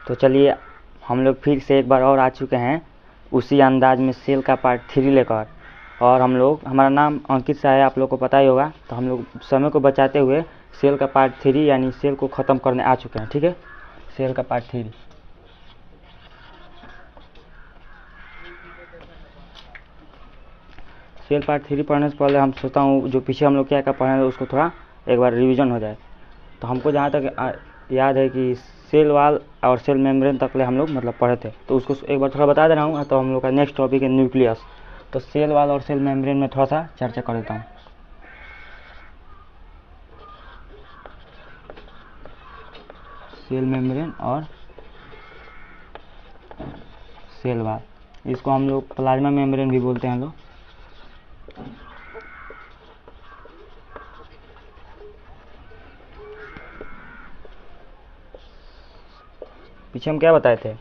तो चलिए हम लोग फिर से एक बार और आ चुके हैं उसी अंदाज में सेल का पार्ट 3 लेकर। और हम लोग, हमारा नाम अंकित सा है, आप लोग को पता ही होगा। तो हम लोग समय को बचाते हुए सेल का पार्ट 3 यानी सेल को ख़त्म करने आ चुके हैं। ठीक है, सेल का पार्ट 3। सेल पार्ट 3 पढ़ने से पहले हम सोचता हूँ जो पीछे हम लोग क्या क्या पढ़े हैं उसको थोड़ा एक बार रिवीजन हो जाए। तो हमको जहाँ तक याद है कि सेल वाल और सेल मेम्ब्रेन तक ले हम लोग मतलब पढ़े थे, तो उसको एक बार थोड़ा बता दे रहा हूँ। तो हम लोग का नेक्स्ट टॉपिक है न्यूक्लियस। तो सेल वाल और सेल मेम्ब्रेन में थोड़ा सा चर्चा कर देता हूँ। सेल मेम्ब्रेन और सेल वाल, इसको हम लोग प्लाज्मा मेम्ब्रेन भी बोलते हैं लोग। पीछे हम क्या बताए थे,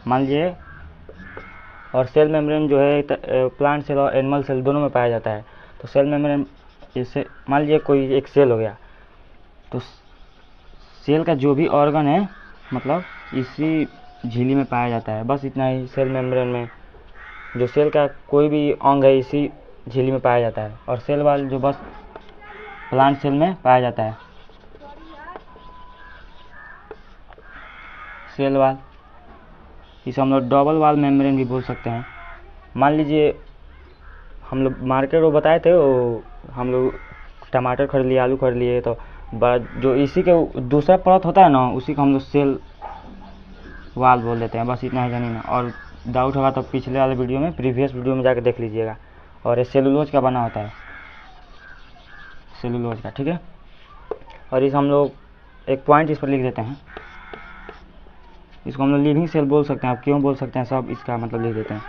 मान लीजिए, और सेल मेम्ब्रेन जो है प्लांट सेल और एनिमल सेल दोनों में पाया जाता है। तो सेल मेम्ब्रेन, जैसे मान लीजिए कोई एक सेल हो गया, तो सेल का जो भी ऑर्गन है मतलब इसी झिल्ली में पाया जाता है। बस इतना ही, सेल मेम्ब्रेन में जो सेल का कोई भी अंग है इसी झिल्ली में पाया जाता है। और सेल वाल जो बस प्लांट सेल में पाया जाता है। सेल वाल, इसे हम लोग डबल वाल मेम्ब्रेन भी बोल सकते हैं। मान लीजिए हम लोग मार्केट वो बताए थे, वो हम लोग टमाटर खरीद लिए, आलू खरीद लिए, तो जो इसी के दूसरा परत होता है ना, उसी को हम लोग सेल वाल बोल देते हैं। बस इतना ही जानिए ना। और डाउट होगा तो पिछले वाले वीडियो में, प्रीवियस वीडियो में जाकर देख लीजिएगा। और ये सेलुलोज का बना होता है, सेलुलोज का। ठीक है, और इस हम लोग एक पॉइंट इस पर लिख देते हैं, इसको हम लोग लिविंग सेल बोल सकते हैं। आप क्यों बोल सकते हैं सब इसका मतलब लिख देते हैं।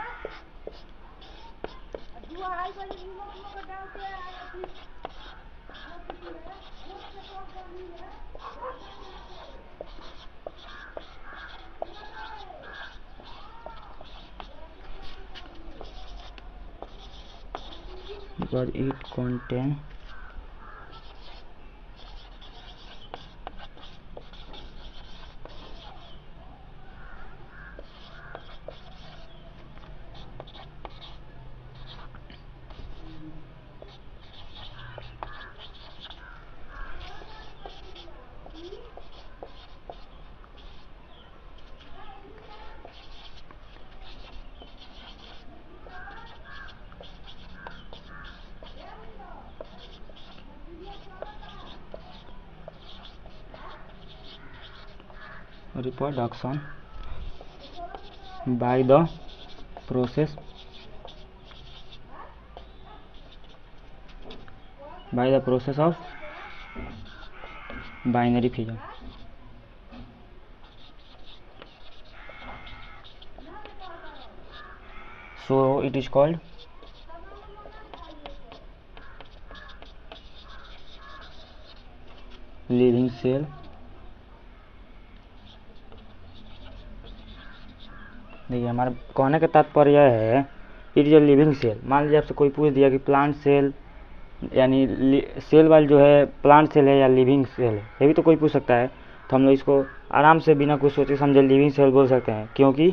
Because it contain reproduction by the process of binary fission. So it is called living cell. देखिए, हमारा कहने का तात्पर्य है it is a living cell. मान लीजिए आपसे कोई पूछ दिया कि प्लांट सेल यानी सेल वाल जो है प्लांट सेल है या लिविंग सेल है, ये भी तो कोई पूछ सकता है। तो हम लोग इसको आराम से बिना कुछ सोचे समझे लिविंग सेल बोल सकते हैं, क्योंकि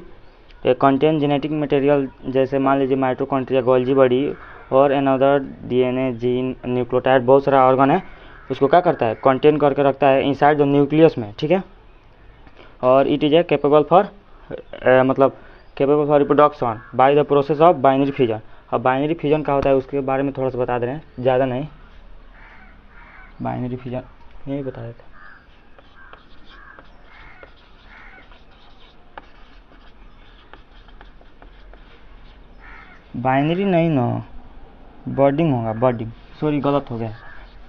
ये कंटेन जेनेटिक मटेरियल, जैसे मान लीजिए माइटोकॉन्ड्रिया, गोल्जी बॉडी और अनदर डीएनए, जीन, न्यूक्लियोटाइड, बहुत सारा ऑर्गन है, उसको क्या करता है, कंटेन करके रखता है इनसाइड द न्यूक्लियस में। ठीक है, और it is a capable for मतलब capable for reproduction by the process of binary fusion. अब बाइनरी फ्यूजन क्या होता है उसके बारे में थोड़ा सा बता दे रहे हैं, ज़्यादा नहीं। बाइनरी फ्यूजन यही बता देते। बाइनरी नहीं ना, बर्डिंग होगा, बर्डिंग, सॉरी गलत हो गया,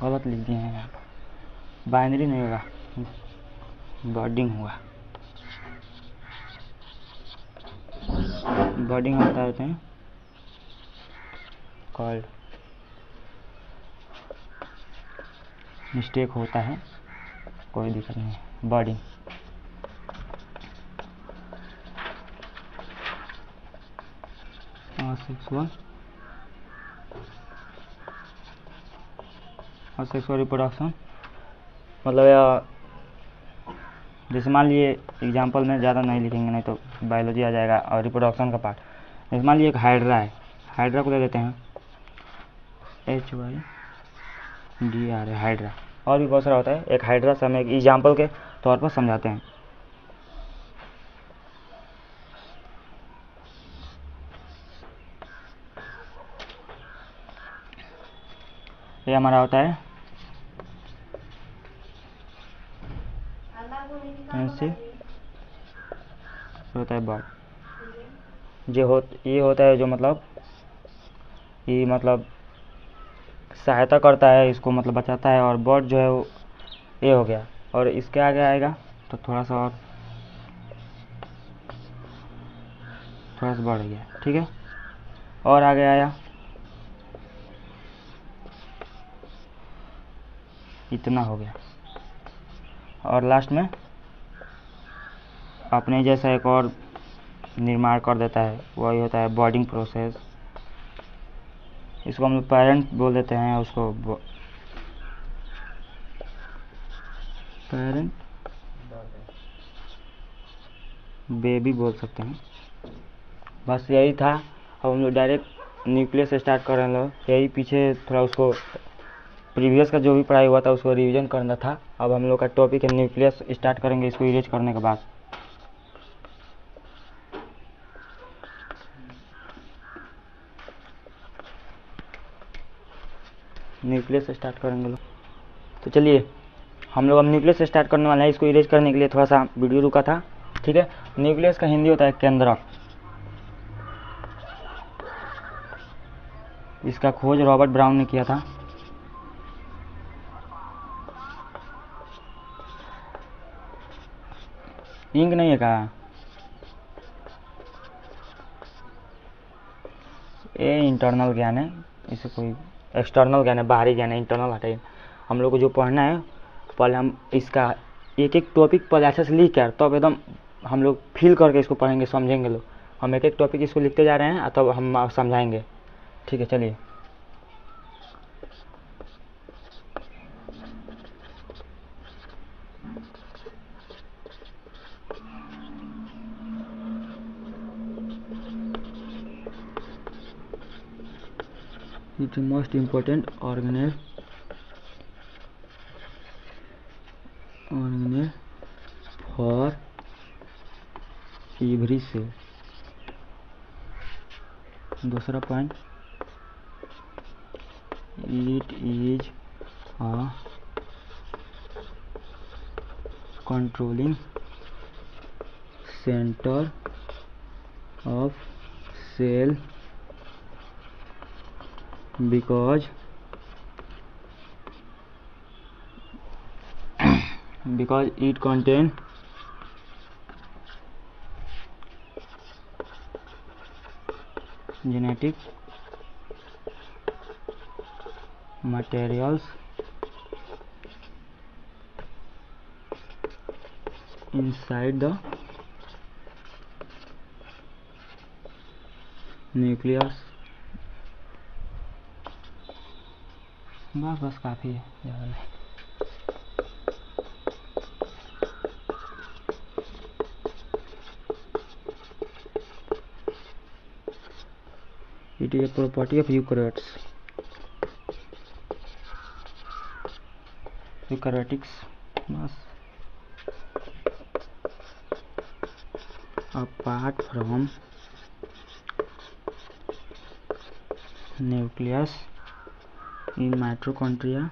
गलत लिख दिए हैं यहाँ पर। बाइनरी नहीं होगा, बर्डिंग होगा। बर्डिंग हम बता देते हैं, कॉल्ड, मिस्टेक होता है, कोई दिक्कत नहीं है। बर्डिंग, सेक्सुअल रिप्रोडक्शन मतलब जैसे मान लिए एग्जाम्पल में ज़्यादा नहीं लिखेंगे, नहीं तो बायोलॉजी आ जाएगा और रिप्रोडक्शन का पार्ट। जैसे मान लिए एक हाइड्रा है, हाइड्रा को ले लेते हैं HYDRA है हाइड्रा। और भी बहुत सारा होता है, एक हाइड्रा से हम एक एग्जाम्पल के तौर पर समझाते हैं। ये हमारा होता है होता है बर्ड। ये होता है जो मतलब ये मतलब सहायता करता है इसको, मतलब बचाता है। और बर्ड जो है वो ये हो गया। और इसके आगे आएगा तो थोड़ा सा बढ़ गया, ठीक है। और आगे आया इतना हो गया। और लास्ट में अपने जैसा एक और निर्माण कर देता है, वही होता है बॉर्डिंग प्रोसेस। इसको हम लोग पेरेंट बोल देते हैं, उसको पेरेंट बेबी बोल सकते हैं। बस यही था। अब हम लोग डायरेक्ट न्यूक्लियस से स्टार्ट कर रहे हैं। यही पीछे थोड़ा उसको प्रीवियस का जो भी पढ़ाई हुआ था उसको रिवीजन करना था। अब हम लोग का टॉपिक है न्यूक्लियस, स्टार्ट करेंगे इसको इरेज करने के बाद। न्यूक्लियस से स्टार्ट करेंगे लोग। तो चलिए हम लोग अब न्यूक्लियस से स्टार्ट करने वाले हैं। इसको इरेज करने के लिए थोड़ा सा वीडियो रुका था, ठीक है। न्यूक्लियस का हिंदी होता है केंद्रक। इसका खोज रॉबर्ट ब्राउन ने किया था। इंक नहीं है कहा, ये इंटरनल ज्ञान है, इसे कोई एक्सटर्नल ज्ञान है, बाहरी ज्ञान है, इंटरनल हटाइए। हम लोग को जो पढ़ना है पहले हम इसका एक एक टॉपिक पहले अच्छे से लिख कर तब एकदम हम लोग फील करके इसको पढ़ेंगे, समझेंगे लोग। हम एक एक टॉपिक इसको लिखते जा रहे हैं, तब हम समझाएंगे, ठीक है। चलिए it's most important organelle for every cell. दूसरा point, it is a controlling centre of cell because it contain genetic materials inside the nucleus। बस काफ़ी है, ज़्यादा नहीं। It is a property of eukaryotics। बस apart from nucleus in mitochondria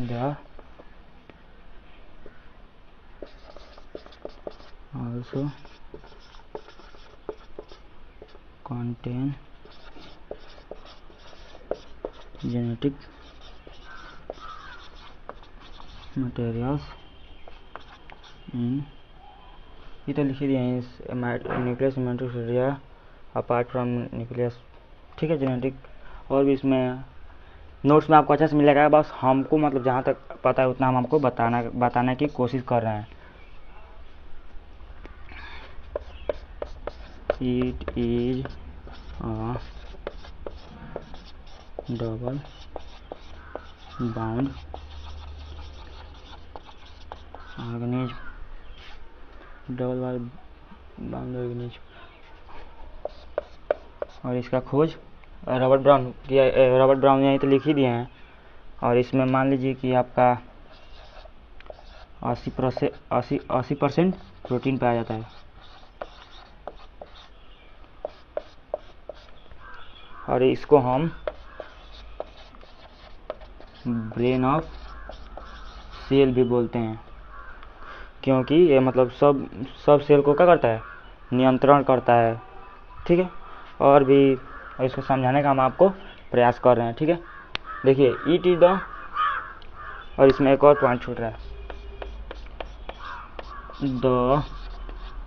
they also contain genetic materials in, ये तो लिख दिया है nucleus mitochondria apart from nucleus, ठीक है। जेनेटिक और भी इसमें नोट्स में आपको अच्छा से मिलेगा। बस हमको मतलब जहाँ तक पता है उतना हम आपको बताने की कोशिश कर रहे हैं। It is a double bond organism, double bond organism. और इसका खोज रॉबर्ट ब्राउन किया। रॉबर्ट ब्राउन यहीं तो लिख ही दिए हैं। और इसमें मान लीजिए कि आपका 80% प्रोटीन पाया जाता है। और इसको हम ब्रेन ऑफ सेल भी बोलते हैं, क्योंकि ये मतलब सब सेल को क्या करता है, नियंत्रण करता है। ठीक है, और भी इसको समझाने का हम आपको प्रयास कर रहे हैं। ठीक है, देखिए इट इज द, और इसमें एक और पॉइंट छूट रहा है, द।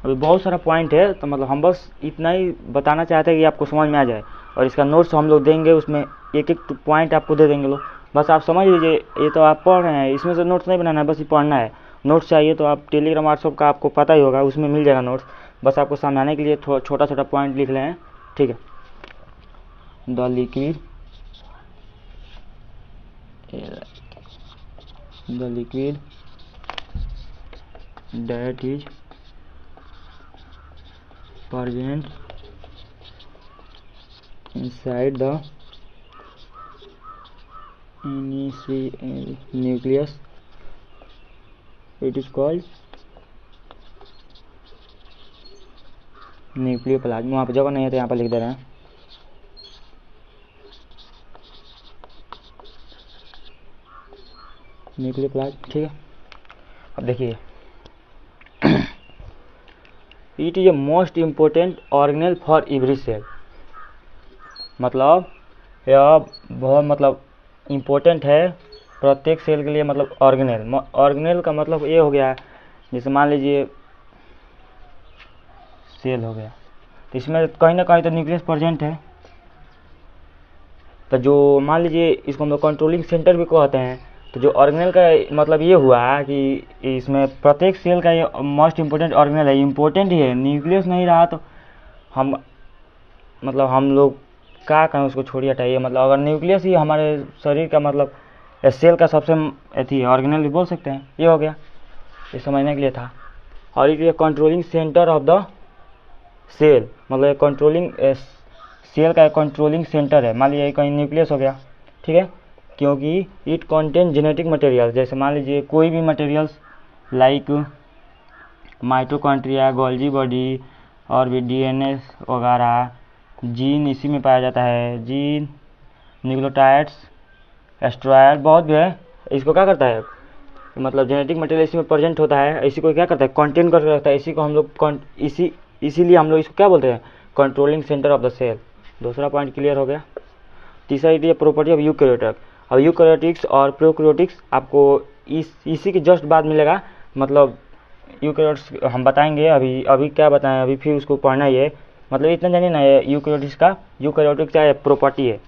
अभी बहुत सारा पॉइंट है, तो मतलब हम बस इतना ही बताना चाहते हैं कि आपको समझ में आ जाए। और इसका नोट्स हम लोग देंगे, उसमें एक एक पॉइंट आपको दे देंगे लोग, बस आप समझ लीजिए। ये तो आप पढ़ रहे हैं, इसमें से नोट्स नहीं बनाना है, बस ये पढ़ना है। नोट्स चाहिए तो आप टेलीग्राम व्हाट्सअप का आपको पता ही होगा, उसमें मिल जाएगा नोट्स। बस आपको समझाने के लिए छोटा छोटा पॉइंट लिख रहे हैं। ठीक है, the liquid that is present inside the nucleus, it is called nucleoplasm. वहाँ पर जगह नहीं है तो यहाँ पर लिख दे रहे हैं न्यूक्लियोप्लाज्म। ठीक है, अब देखिए it is a most important organelle for every cell. मतलब यह बहुत मतलब इम्पोर्टेंट है प्रत्येक सेल के लिए। मतलब ऑर्गेनेल का मतलब ये हो गया, जैसे मान लीजिए सेल हो गया, तो इसमें कहीं ना कहीं तो न्यूक्लियस प्रेजेंट है। तो जो मान लीजिए इसको हम लोग कंट्रोलिंग सेंटर भी कहते हैं। तो जो ऑर्गेनेल का मतलब ये हुआ कि इसमें प्रत्येक सेल का ये मोस्ट इम्पोर्टेंट ऑर्गेनेल है, इम्पोर्टेंट ही है। न्यूक्लियस नहीं रहा तो हम लोग क्या कहें, उसको छोड़िए, हटाइए। मतलब अगर न्यूक्लियस ही हमारे शरीर का मतलब सेल का सबसे अथी ऑर्गेनेल भी बोल सकते हैं। ये हो गया, ये समझने के लिए था। और ये controlling centre of the cell, मतलब कंट्रोलिंग सेल का कंट्रोलिंग सेंटर है। मान लीजिए कहीं न्यूक्लियस हो गया, ठीक है, क्योंकि इट कंटेन जेनेटिक मटेरियल। जैसे मान लीजिए कोई भी materials like mitochondria, Golgi body और भी डीएनए वगैरह, जीन इसी में पाया जाता है। जीन, न्यूक्लियोटाइड्स, एस्ट्रॉयड बहुत भी है। इसको क्या करता है, मतलब जेनेटिक मटेरियल इसी में प्रेजेंट होता है। इसी को क्या करता है, कंटेन करके रखता है। इसी को हम लोग इसीलिए हम लोग इसको क्या बोलते हैं, controlling centre of the cell. दूसरा पॉइंट क्लियर हो गया। तीसरा ये प्रॉपर्टी ऑफ यूकैरियोटिक। अब यूकैरियोटिक्स और प्रोकैरियोटिक्स आपको इसी के जस्ट बाद मिलेगा। मतलब यूकैरियोट्स हम बताएंगे, अभी क्या बताएं, अभी फिर उसको पढ़ना ही है। मतलब इतना जानिए ना, यूकैरियोटिक्स का प्रॉपर्टी है।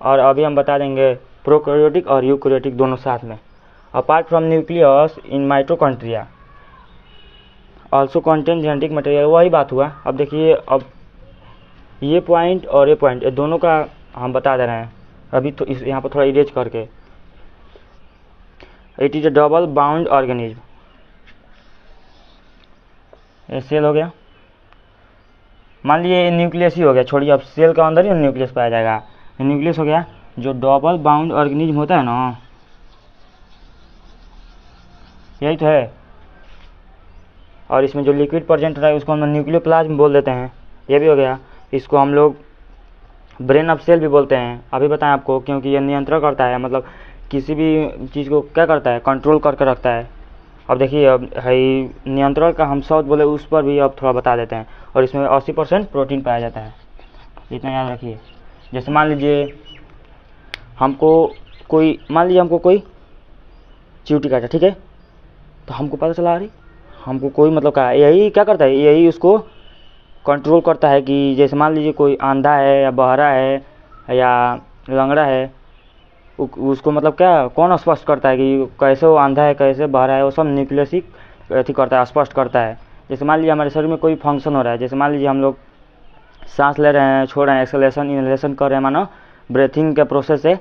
और अभी हम बता देंगे प्रोकैरियोटिक और यूकैरियोटिक दोनों साथ में। Apart from nucleus in mitochondria also contain genetic material, वही बात हुआ। अब देखिए, अब ये पॉइंट और ये पॉइंट, ये दोनों का हम बता दे रहे हैं अभी। तो इस यहाँ पर थोड़ा इरेज करके, it is a double bond organism. ये सेल हो गया, मान लीजिए न्यूक्लियस ही हो गया, छोड़िए, अब सेल के अंदर ही न्यूक्लियस पाया जाएगा। न्यूक्लियस हो गया। जो डबल बाउंड ऑर्गेनिज्म होता है ना, यही तो है। और इसमें जो लिक्विड प्रेजेंट हो रहा है उसको हम न्यूक्लियोप्लाज्म बोल देते हैं। ये भी हो गया। इसको हम लोग ब्रेन ऑफ सेल भी बोलते हैं। अभी बताएं आपको, क्योंकि ये नियंत्रण करता है, मतलब किसी भी चीज़ को क्या करता है, कंट्रोल करके रखता है। अब देखिए, अब है नियंत्रण का हम शब्द बोले, उस पर भी अब थोड़ा बता देते हैं। और इसमें 80% प्रोटीन पाया जाता है, इतना याद रखिए। जैसे मान लीजिए हमको कोई चींटी काटा, ठीक है, तो हमको पता चला रही हमको कोई मतलब यही क्या करता है, यही उसको कंट्रोल करता है। कि जैसे मान लीजिए कोई अंधा है या बहरा है या लंगड़ा है, उसको मतलब क्या कौन स्पष्ट करता है कि कैसे वो अंधा है, कैसे बहरा है, वो सब न्यूक्लियस ही अथी करता है, स्पष्ट करता है। जैसे मान लीजिए हमारे शरीर में कोई फंक्शन हो रहा है, जैसे मान लीजिए हम लोग सांस ले रहे हैं, छोड़ रहे हैं, एक्सलेशन इनहेलेशन कर रहे हैं, मानो ब्रीथिंग के प्रोसेस से,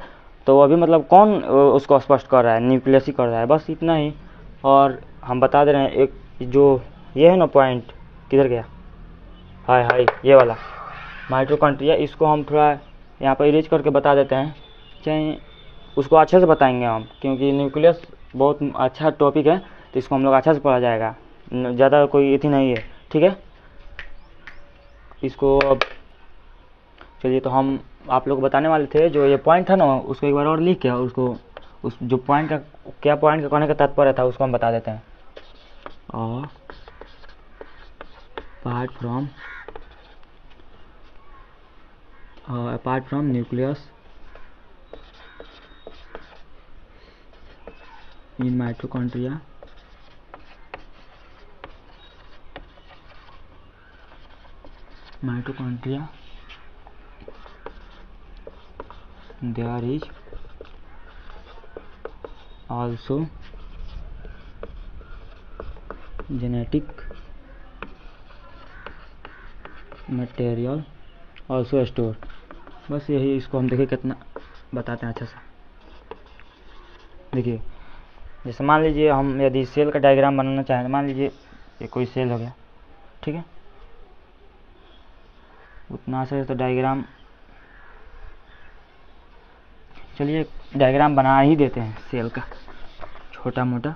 तो वो अभी मतलब कौन उसको स्पष्ट कर रहा है, न्यूक्लियस ही कर रहा है, बस इतना ही। और हम बता दे रहे हैं एक जो ये है ना पॉइंट, किधर गया, हाय हाय ये वाला माइटोकॉन्ड्रिया, इसको हम थोड़ा यहाँ पर इरेज करके बता देते हैं, चाहे उसको अच्छे से बताएंगे हम, क्योंकि न्यूक्लियस बहुत अच्छा टॉपिक है, तो इसको हम लोग अच्छा से पढ़ा जाएगा, ज़्यादा कोई इतनी नहीं है, ठीक है। इसको अब चलिए, तो हम आप लोग को बताने वाले थे, जो ये पॉइंट था ना उसको एक बार और लिख के उसको उस जो पॉइंट का क्या पॉइंट का कहने का तात्पर्य था उसको हम बता देते हैं। Apart from nucleus in mitochondria there is also genetic material also stored। बस यही, इसको हम देखिए कितना बताते हैं अच्छा से। देखिए, जैसे मान लीजिए हम यदि सेल का डायग्राम बनाना चाहें, तो मान लीजिए ये कोई सेल हो गया, ठीक है, उतना से तो डायग्राम, चलिए डायग्राम बना ही देते हैं सेल का छोटा मोटा।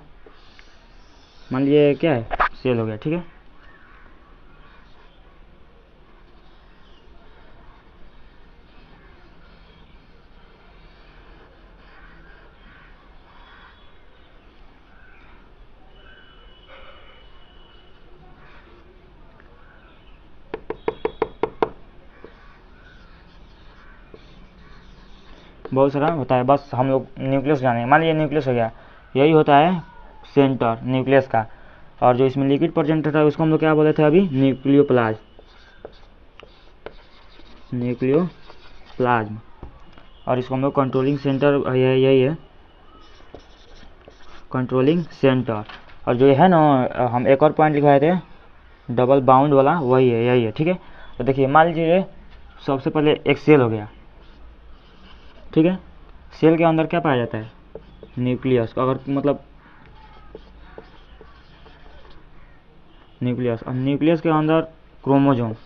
मान लीजिए क्या है, सेल हो गया, ठीक है। बहुत सारा होता है, बस हम लोग न्यूक्लियस जानेंगे। मान लीजिए न्यूक्लियस हो गया, यही होता है सेंटर न्यूक्लियस का, और जो इसमें लिक्विड प्रेजेंट था उसको हम लोग क्या बोले थे अभी, न्यूक्लियोप्लाज्म। और इसको हम लोग कंट्रोलिंग सेंटर, यही है कंट्रोलिंग सेंटर। और जो है ना, हम एक और पॉइंट लिखवाए थे डबल बाउंड वाला, वही है, यही है, ठीक है। तो देखिए मान लीजिए सबसे पहले एक सेल हो गया, ठीक है। सेल के अंदर क्या पाया जाता है, न्यूक्लियस, अगर मतलब न्यूक्लियस, और न्यूक्लियस के अंदर क्रोमोजोम्स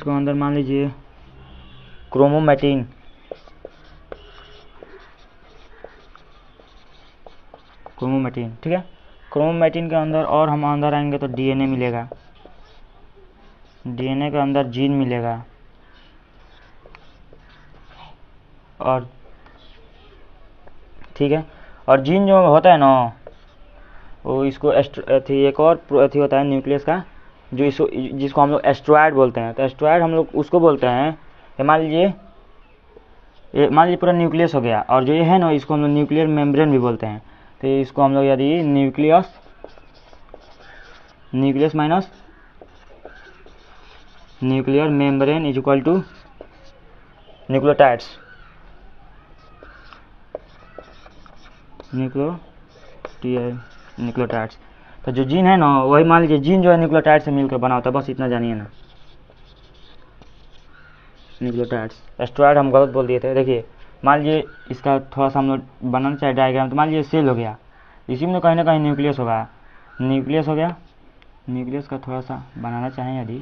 के अंदर मान लीजिए क्रोमोमैटिन, ठीक है। क्रोमोमैटिन के अंदर और हम अंदर आएंगे तो डीएनए मिलेगा, डीएनए के अंदर जीन मिलेगा, और ठीक है। और जीन जो होता है ना, वो इसको एक और होता है न्यूक्लियस का, जो जिसको हम लोग एस्ट्रॉयड बोलते हैं। तो एस्ट्रॉयड हम लोग उसको बोलते हैं, मान लीजिए पूरा न्यूक्लियस हो गया, और जो ये है ना इसको हम लोग न्यूक्लियर मेम्ब्रेन भी बोलते हैं। तो इसको हम लोग यदि nucleus minus nuclear membrane is equal to nucleotides, nucleotides. तो जो जीन है ना, वही मान लीजिए जीन जो है न्यूक्लियोटाइड से मिलकर बना होता है, बस इतना जानिए ना, न्यूक्लियोटाइड्स। एस्ट्रॉयड हम गलत बोल दिए थे। देखिए मान लीजिए इसका थोड़ा सा हम लोग बनाना चाहिए डायग्राम, तो मान लीजिए सेल हो गया, इसी में कहीं ना कहीं न्यूक्लियस होगा, न्यूक्लियस हो गया, न्यूक्लियस का थोड़ा सा बनाना चाहें यदि,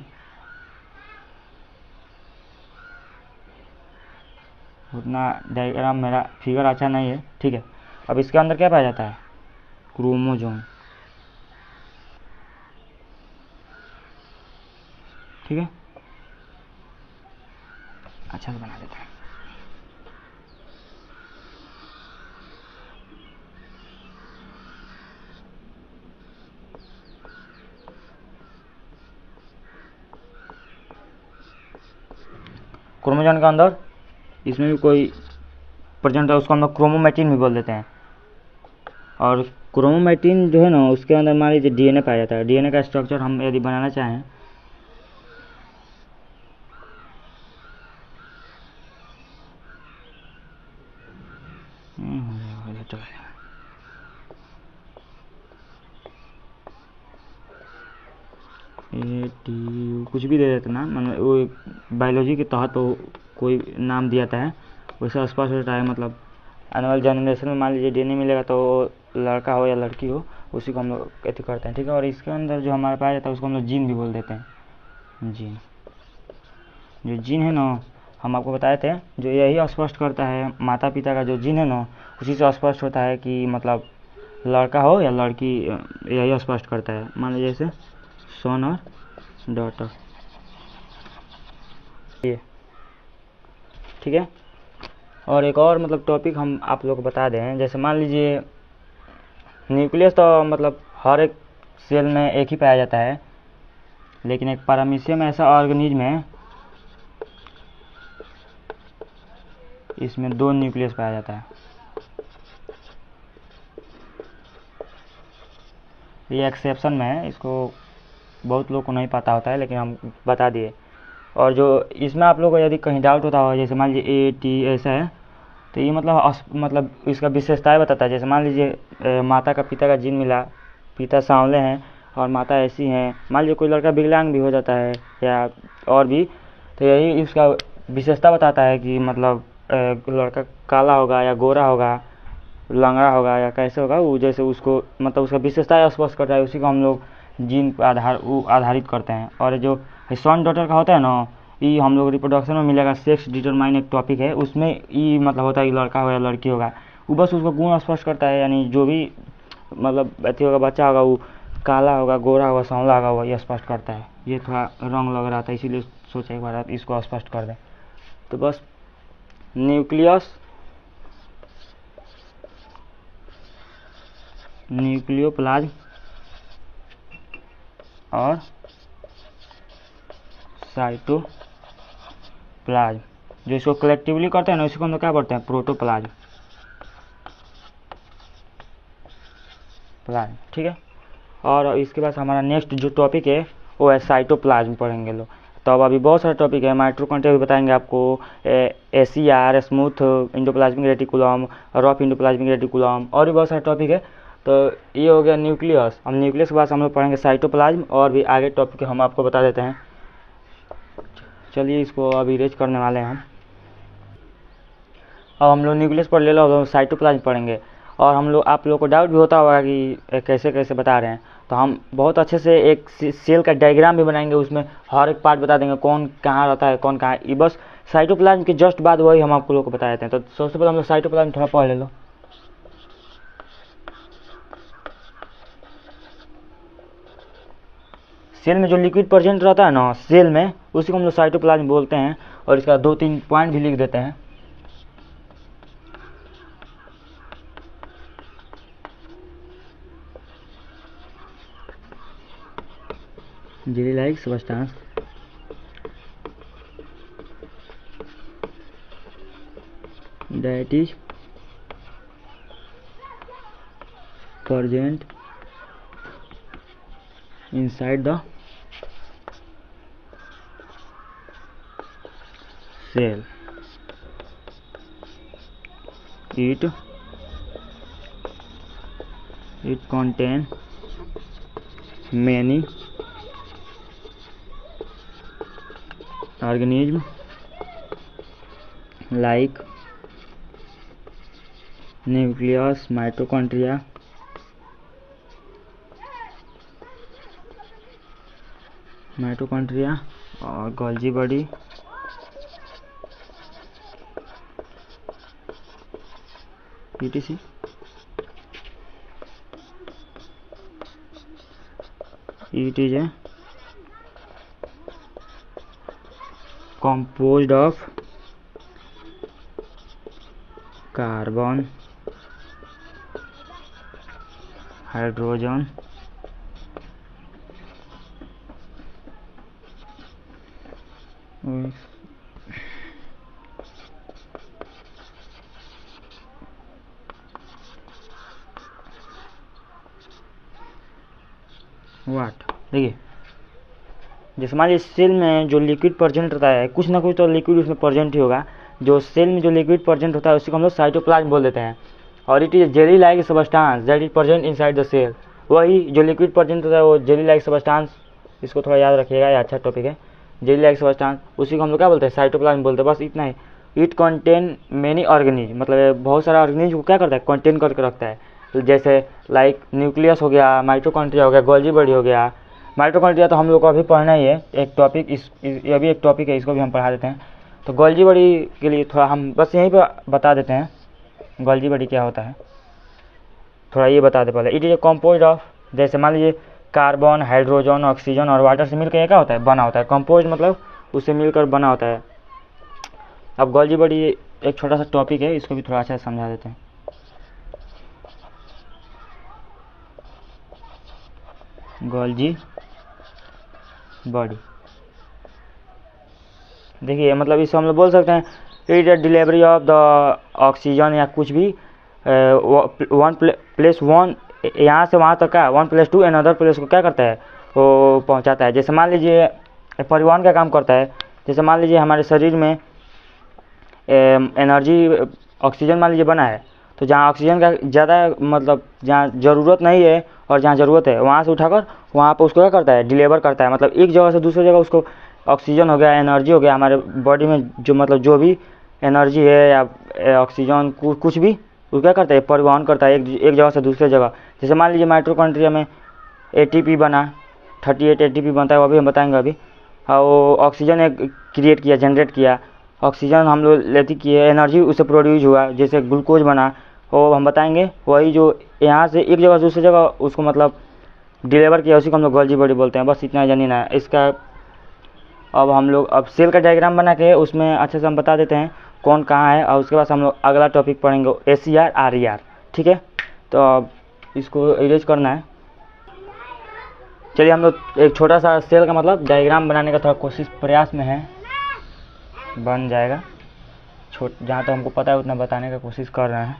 उतना डायग्राम मेरा फिगर अच्छा नहीं है, ठीक है। अब इसके अंदर क्या पाया जाता है, क्रोमोजोम, ठीक है, अच्छा से बना देते हैं। क्रोमोजोम के अंदर इसमें भी कोई प्रेजेंट है, उसको हम लोग क्रोमोमैटिन भी बोल देते हैं। और क्रोमोमैटिन जो है ना, उसके अंदर मान लीजिए डीएनए पाया जाता है। डीएनए का स्ट्रक्चर हम यदि बनाना चाहें, ATU कुछ भी दे देते ना, मतलब वो बायोलॉजी के तहत तो कोई नाम दिया था है, वैसा स्पष्ट होता है। मतलब आने वाले जनरेशन में मान लीजिए DNA मिलेगा तो लड़का हो या लड़की हो, उसी को हम लोग ऐसे करते हैं, ठीक है। और इसके अंदर जो हमारे पाया जाता है उसको हम लोग जीन भी बोल देते हैं। जीन, जो जीन है ना, हम आपको बताए थे, जो यही स्पष्ट करता है माता पिता का जो जीन है ना, उसी से स्पष्ट होता है कि मतलब लड़का हो या लड़की, यही स्पष्ट करता है। मान लीजिए जैसे सन और डॉटर, ये ठीक है। और एक और मतलब टॉपिक हम आप लोग को बता दें, जैसे मान लीजिए न्यूक्लियस तो मतलब हर एक सेल में एक ही पाया जाता है, लेकिन एक पैरामीशियम ऐसा ऑर्गेनिज्म है इसमें 2 न्यूक्लियस पाया जाता है। ये एक्सेप्शन में है, इसको बहुत लोग को नहीं पता होता है, लेकिन हम बता दिए। और जो इसमें आप लोग को यदि कहीं डाउट होता हो, जैसे मान लीजिए AT ऐसा है, तो ये मतलब इसका विशेषताएं बताता है। जैसे मान लीजिए माता का पिता का जीन मिला, पिता सांवले हैं और माता ऐसी हैं, मान लीजिए कोई लड़का विकलांग भी हो जाता है या और भी, तो यही इसका विशेषता बताता है कि मतलब लड़का काला होगा या गोरा होगा, लंगड़ा होगा या कैसे होगा, वो जैसे उसको मतलब उसका विशेषता स्पष्ट करता है, उसी को हम लोग जीन पर आधारित करते हैं। और जो सन डॉटर का होता है ना, ये हम लोग रिप्रोडक्शन में मिलेगा, सेक्स डिटरमाइन एक टॉपिक है, उसमें ये मतलब होता है कि लड़का हो या लड़की होगा, वो बस उसको गुण स्पष्ट करता है। यानी जो भी मतलब अथी होगा, बच्चा होगा, वो काला होगा, गोरा होगा, सांवला होगा, वही स्पष्ट करता है। ये थोड़ा रंग लग रहा था, इसीलिए सोचा एक बार इसको स्पष्ट कर दें। तो बस न्यूक्लियस, न्यूक्लियोप्लाज्म और साइटोप्लाज्म, जो इसको कलेक्टिवली करते हैं ना, इसको हम लोग क्या बोलते हैं, प्रोटोप्लाज्म, प्लाज्म, ठीक है। और इसके बाद हमारा नेक्स्ट जो टॉपिक है वो है साइटोप्लाज्म पढ़ेंगे लोग। तो अब अभी बहुत सारे टॉपिक है, माइटोकॉन्ड्रिया भी बताएंगे आपको, SER, smooth endoplasmic reticulum, rough endoplasmic reticulum, और भी बहुत सारे टॉपिक है। तो ये हो गया न्यूक्लियस। हम न्यूक्लियस के बाद हम लोग पढ़ेंगे साइटोप्लाज्म, और भी आगे टॉपिक हम आपको बता देते हैं। चलिए इसको अभी इरेज करने वाले हैं हम। अब हम लोग न्यूक्लियस पढ़ ले लो, तो साइटोप्लाज्म पढ़ेंगे। और हम लोग, आप लोगों को डाउट भी होता होगा कि कैसे कैसे बता रहे हैं, तो हम बहुत अच्छे से एक सेल का डायग्राम भी बनाएंगे, उसमें हर एक पार्ट बता देंगे, कौन कहाँ रहता है, कौन कहाँ। ये बस साइटोप्लाज्म के जस्ट बाद वही हम आपको लोग को बता देते हैं। तो सबसे पहले हम लोग साइटोप्लाज्म थोड़ा पढ़ ले लो। सेल में जो लिक्विड प्रेजेंट रहता है ना सेल में, उसी को हम लोग साइटोप्लाज्म बोलते हैं। और इसका 2-3 पॉइंट भी लिख देते हैं। jelly like substance that is present inside the cell. It contains many organisms like nucleus, mitochondria, और Golgi body, etc. It is a composed of carbon, hydrogen, वाट। देखिए जैसे मान लीजिए सेल में जो लिक्विड प्रेजेंट रहता है, कुछ ना कुछ तो लिक्विड उसमें प्रेजेंट ही होगा। जो सेल में जो लिक्विड प्रेजेंट होता है उसी को हम लोग साइटोप्लाज्म बोल देते हैं। और it is jelly like substance that is present inside the cell. वही जो लिक्विड प्रेजेंट होता है वो जेली लाइक सब्सटेंस इसको थोड़ा याद रखिएगा, ये अच्छा टॉपिक है। जेली लाइक सब्सटेंस, उसी को हम लोग क्या बोलते हैं, साइटोप्लाज्म बोलते हैं, बस इतना ही। इट कंटेन मेनी ऑर्गेनिज्म, मतलब ये बहुत सारा ऑर्गेनिज्म को क्या करता है, कंटेन करके रखता है। जैसे लाइक न्यूक्लियस हो गया, माइटोकॉन्ड्रिया हो गया, गोल्जी बॉडी हो गया। माइटोकॉन्ड्रिया तो हम लोग को अभी पढ़ना ही है, एक टॉपिक ये भी एक टॉपिक है, इसको भी हम पढ़ा देते हैं। तो गोल्जी बॉडी के लिए थोड़ा हम बस यहीं पर बता देते हैं गोल्जी बॉडी क्या होता है, थोड़ा ये बता दे पहले। It is A compose of, जैसे मान लीजिए कार्बन, हाइड्रोजन, ऑक्सीजन और वाटर से मिलकर क्या होता है, बना होता है। कंपोज मतलब उससे मिलकर बना होता है। अब गोल्जी बॉडी एक छोटा सा टॉपिक है, इसको भी थोड़ा अच्छा समझा देते हैं। गोल्जी बॉडी देखिए, मतलब इसको हम लोग बोल सकते हैं it is delivery of the oxygen या कुछ भी वन प्लेस वन, यहाँ से वहाँ तक का, one place to another place को क्या करता है, वो पहुँचाता है। जैसे मान लीजिए परिवहन का काम करता है। जैसे मान लीजिए हमारे शरीर में एनर्जी ऑक्सीजन मान लीजिए बना है, तो जहाँ ऑक्सीजन का ज़्यादा मतलब जहाँ ज़रूरत नहीं है और जहाँ ज़रूरत है वहाँ से उठाकर वहाँ पर उसको क्या करता है, डिलीवर करता है। मतलब एक जगह से दूसरी जगह उसको ऑक्सीजन हो गया, एनर्जी हो गया, हमारे बॉडी में जो मतलब जो भी एनर्जी है या ऑक्सीजन कुछ भी, वो क्या करता है, परिवहन करता है एक जगह से दूसरे जगह। जैसे मान लीजिए माइटोकॉन्ड्रिया में एटीपी बना, 38 एटीपी बनता है, वो भी हम बताएंगे अभी। वो ऑक्सीजन एक क्रिएट किया, जनरेट किया, ऑक्सीजन हम लोग लेती किए, एनर्जी उससे प्रोड्यूस हुआ, जैसे ग्लूकोज बना, वो हम बताएंगे। वही जो यहाँ से एक जगह से दूसरी जगह उसको मतलब डिलीवर किया, उसी को हम लोग गोल्जी बॉडी बोलते हैं। बस इतना जानिए है इसका। अब हम लोग अब सेल का डायग्राम बना के उसमें अच्छे से हम बता देते हैं कौन कहाँ है, और उसके बाद हम लोग अगला टॉपिक पढ़ेंगे ACR RER, ठीक है। तो अब इसको इरेज करना है। चलिए हम लोग एक छोटा सा सेल का मतलब डायग्राम बनाने का थोड़ा कोशिश प्रयास में है, बन जाएगा। जहाँ तक हमको पता है उतना बताने का कोशिश कर रहे हैं।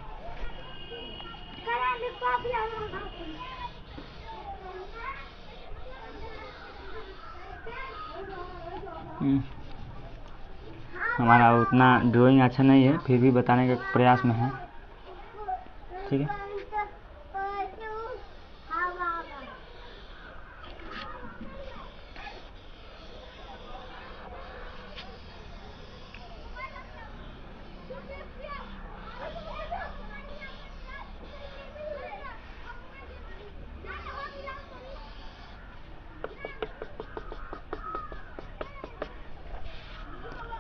हमारा उतना ड्राइंग अच्छा नहीं है, फिर भी बताने के प्रयास में है, ठीक है।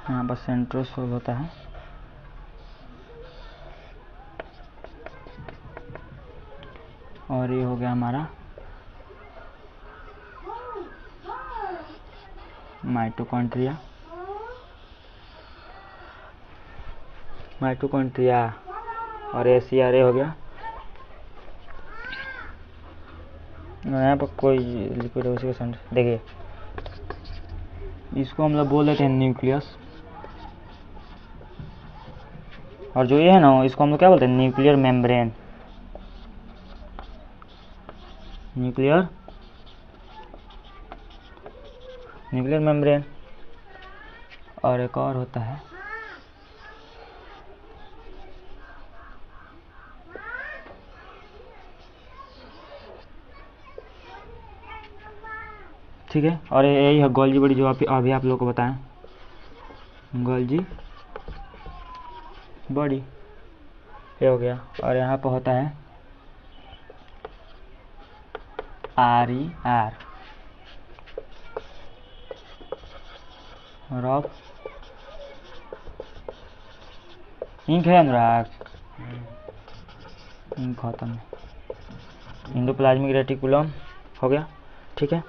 यहाँ पर सेंट्रोसोल होता है, और ये हो गया हमारा माइटोकॉन्ड्रिया। और ACR हो गया। यहाँ पर कोई लिक्विड है, उसी का सेंटर देखिए, इसको हम लोग बोल देते हैं न्यूक्लियस। और जो ये है ना, इसको हम लोग क्या बोलते हैं, न्यूक्लियर मेम्ब्रेन। Nuclear membrane. और एक और होता है ठीक है। और यही है गोल्जी बॉडी जो अभी आप लोग को बताएं, गोल्जी बॉडी ये हो गया। और यहाँ पर होता है RER, रॉफ इंक है अनुराग, इंक खत्म, इंडोप्लाज्मिक रेटिकुलम हो गया, ठीक है।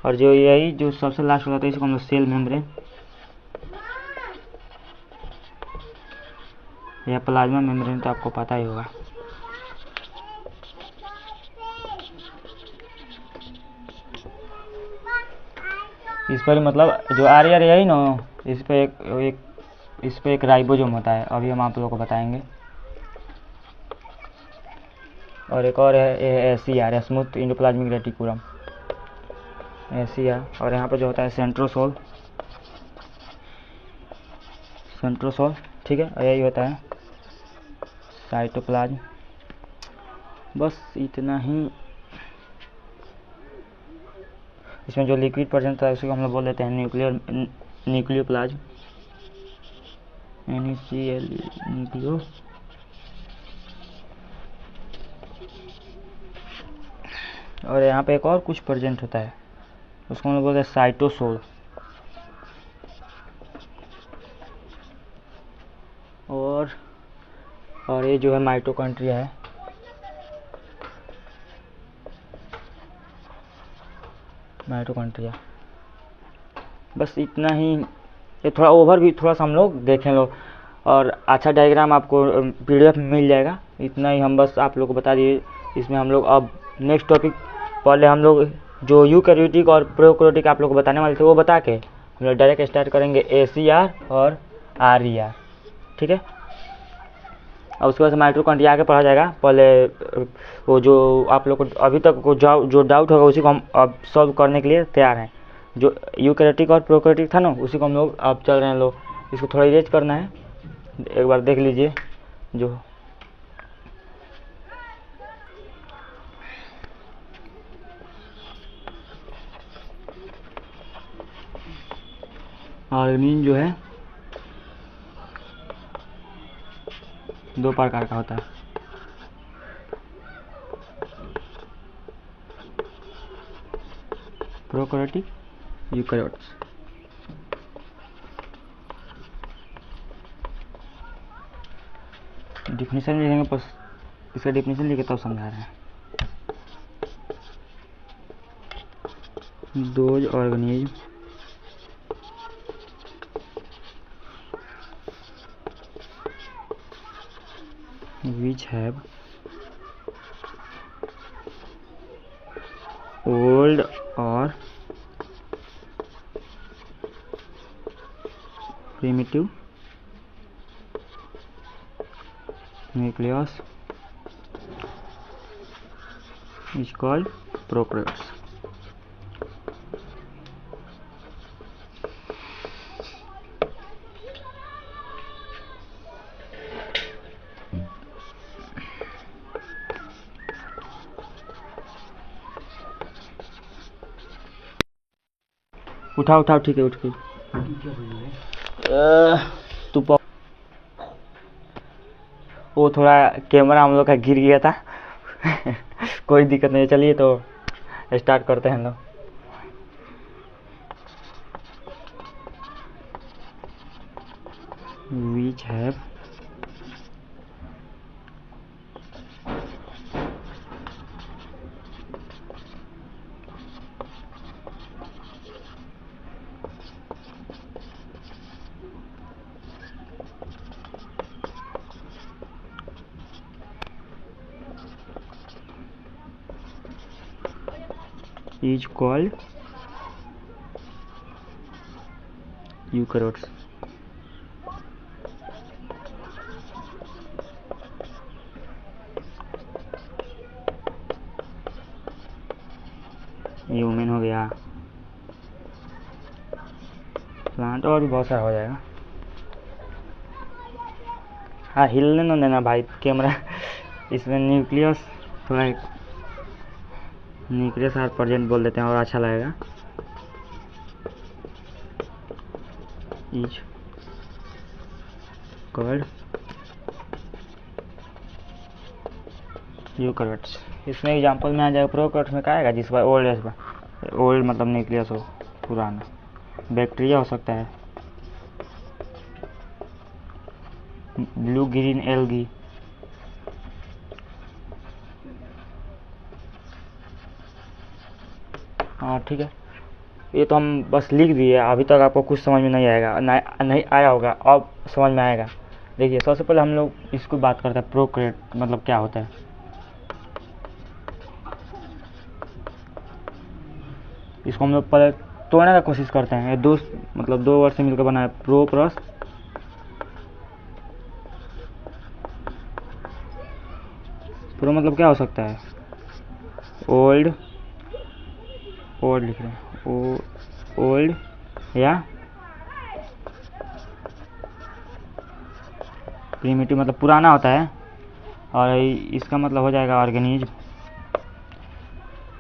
और जो यही जो सबसे लास्ट होता है इसको हम लोग सेल मेम्ब्रेन या प्लाज्मा मेम्ब्रेन, तो आपको पता ही होगा। इस पर मतलब जो RER यही ना, इस पर एक राइबोसोम होता है, अभी हम आप लोगों को बताएंगे। और एक और है ACR, smooth endoplasmic reticulum, ACR। और यहाँ पर जो होता है सेंट्रोसोल, ठीक है। और यही होता है साइटोप्लाज्म। बस इतना ही। इसमें जो लिक्विड प्रेजेंट था उसी को हम लोग बोल देते हैं न्यूक्लियोप्लाज्म, NaCl न्यूक्लियो। और यहाँ पे एक और कुछ प्रेजेंट होता है, उसको हम लोग बोलते हैं साइटोसोल। और ये जो है माइटोकॉन्ड्रिया है। माइटोकॉन्ड्रिया, बस इतना ही। ये थोड़ा ओवर भी थोड़ा सा हम लोग देखें लो, और अच्छा डायग्राम आपको PDF में मिल जाएगा। इतना ही हम बस आप लोग को बता दिए। इसमें हम लोग अब नेक्स्ट टॉपिक, पहले हम लोग जो यूकैरियोटिक और प्रोकैरियोटिक आप लोग को बताने वाले थे वो बता के हम लोग डायरेक्ट स्टार्ट करेंगे ACR और RER, ठीक है। और उसके बाद माइटोकॉन्ड्रिया आगे पढ़ा जाएगा। पहले वो जो आप लोग को अभी तक को जो डाउट होगा उसी को हम अब सॉल्व करने के लिए तैयार हैं। जो यूकैरियोटिक और प्रोकैरियोटिक था ना, उसी को हम लोग अब चल रहे हैं। लोग इसको थोड़ा इरेज करना है, एक बार देख लीजिए। जो ऑर्गेनिज्म जो है 2 प्रकार का होता है, प्रोकैरियोटिक, यूकैरियोट्स। डिफिनीशन लिखेंगे, बस इसका डिफिनीशन लिखे तब समझा रहे हैं। Those organism which have old or primitive nucleus is called prokaryotes. उठाओ, ठीक है, उठ के तू वो थोड़ा कैमरा हम लोग का गिर गया था। कोई दिक्कत नहीं, चलिए तो स्टार्ट करते हैं लोग। which have is called eukaryotes. Human हो गया, प्लांट, और भी बहुत सारा हो जाएगा। हाँ, हिलने ना देना भाई कैमरा। इसमें न्यूक्लियस, थोड़ा न्यूक्लियस और प्रेजेंट बोल देते हैं और अच्छा लगेगा। Is called eukaryotes. इसमें एग्जांपल में आ जाएगा। प्रोकैरियोट्स में क्या आएगा, जिस पर ओल्ड मतलब न्यूक्लियस हो, पुराना। बैक्टीरिया हो सकता है, ब्लू ग्रीन एल्गी, हाँ ठीक है। ये तो हम बस लिख दिए, अभी तक आपको कुछ समझ में नहीं आएगा, नहीं आया होगा, अब समझ में आएगा। देखिए, सबसे पहले हम लोग इसको बात करते हैं प्रोकैरियोट मतलब क्या होता है। इसको हम लोग पहले तोड़ने का कोशिश करते हैं। ये दो वर्ड से मिलकर बना है, प्रो प्लस प्रो मतलब क्या हो सकता है, ओल्ड लिख रहे हैं, ओल्ड या प्रिमिटिव मतलब पुराना होता है। और इसका मतलब हो जाएगा ऑर्गेनिज्म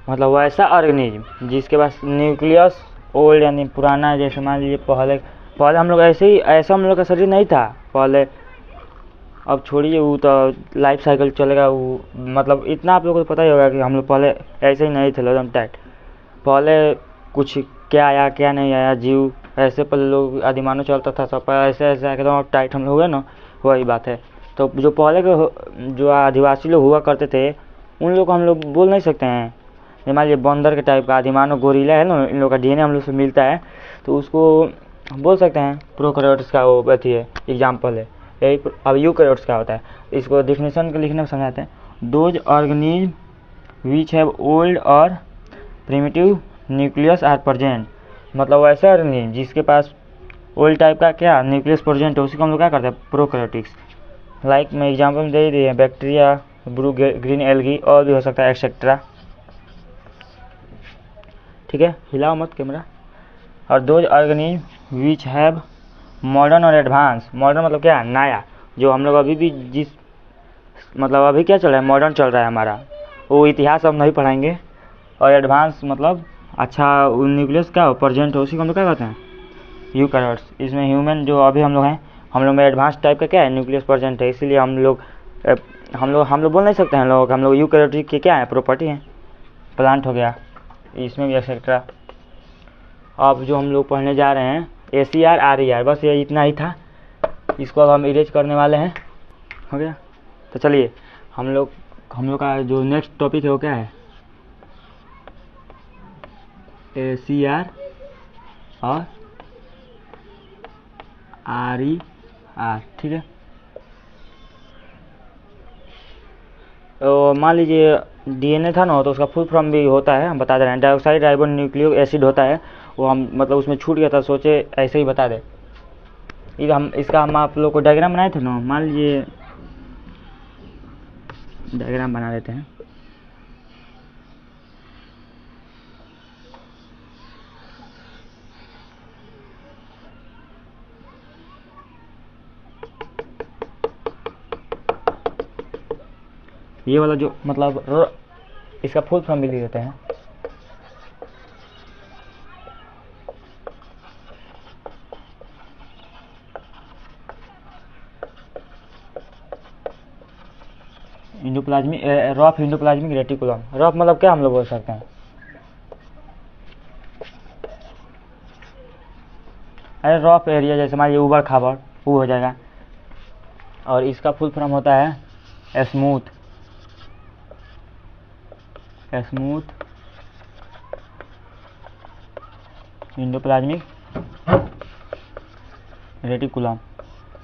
मतलब वैसा ऑर्गेनिज्म जिसके पास न्यूक्लियस ओल्ड यानी पुराना है। जैसे मान लीजिए पहले पहले हम लोग ऐसे ही ऐसा हम लोग का शरीर नहीं था पहले। अब छोड़िए वो तो लाइफ साइकिल चलेगा वो, मतलब इतना आप लोगों को पता ही होगा कि हम लोग पहले ऐसे ही नहीं थे एकदम टाइट। पहले कुछ क्या आया क्या नहीं आया जीव ऐसे पहले लोग आदिमानव चलता था सब ऐसे ऐसे एकदम टाइट हम लोग हुए ना, वही बात है। तो जो पहले के जो आदिवासी लोग हुआ करते थे उन लोग को हम लोग बोल नहीं सकते हैं। जैसे मान लीजिए बंदर के टाइप का आदिमानव गोरिल्ला है ना, इन लोग का डीएनए हम लोग से मिलता है तो उसको हम बोल सकते हैं प्रोकैरियोट्स का वो अथी है एग्जाम्पल है। यही अब यूकैरियोट्स का होता है। इसको डिफिनेशन के लिखने में समझाते हैं। Those organism which have old और प्रिमिटिव न्यूक्लियस आर प्रेजेंट, मतलब वैसे ऑर्गेनिज्म जिसके पास ओल्ड टाइप का क्या न्यूक्लियस प्रेजेंट है उसी को हम लोग क्या करते हैं प्रोकैरियोटिक्स। लाइक मैं एग्जाम्पल दे ही दिए बैक्टीरिया ब्लू ग्रीन एल्गी और भी हो सकता है एक्सेट्रा। ठीक है, हिलाओ मत कैमरा। और those organism which have modern और एडवांस, मॉडर्न मतलब क्या नया, जो हम लोग अभी भी जिस मतलब अभी क्या चल रहा है मॉडर्न चल रहा है हमारा, वो इतिहास हम नहीं पढ़ाएंगे। और एडवांस मतलब अच्छा न्यूक्लियस क्या हो प्रेजेंट हो उसी को हम लोग क्या कहते हैं यूकैरियोट्स। इसमें ह्यूमन जो अभी हम लोग हैं हम लोग में एडवांस टाइप का क्या है न्यूक्लियस प्रेजेंट है, इसीलिए हम लोग बोल नहीं सकते हैं हम लोग यूकैरियोटिक के क्या है प्रॉपर्टी हैं। प्लांट हो गया इसमें भी एक्सेट्रा। अब जो हम लोग पढ़ने जा रहे हैं ACR RER बस ये इतना ही था, इसको अब हम इरेज करने वाले हैं। हो गया, तो चलिए हम लोग का जो नेक्स्ट टॉपिक है वो क्या है ACR और RER। ठीक है, तो मान लीजिए DNA था ना तो उसका फुल फॉर्म भी होता है, हम बता दे रहे हैं डाइऑक्साइड राइबो न्यूक्लिक एसिड होता है। वो हम मतलब उसमें छूट गया था, सोचे ऐसे ही बता दें। इसका हम आप लोग को डायग्राम बनाए थे ना, मान लीजिए डायग्राम बना देते हैं। ये वाला जो मतलब इसका फुल फॉर्म भी लिख देते हैं। Endoplasmic rough endoplasmic reticulum. Rough मतलब क्या हम लोग बोल सकते हैं, अरे रफ एरिया जैसे मान लीजिए उबड़ खाबड़ वो हो जाएगा। और इसका फुल फॉर्म होता है स्मूथ इंडोप्लाज्मिक रेटिकुलम।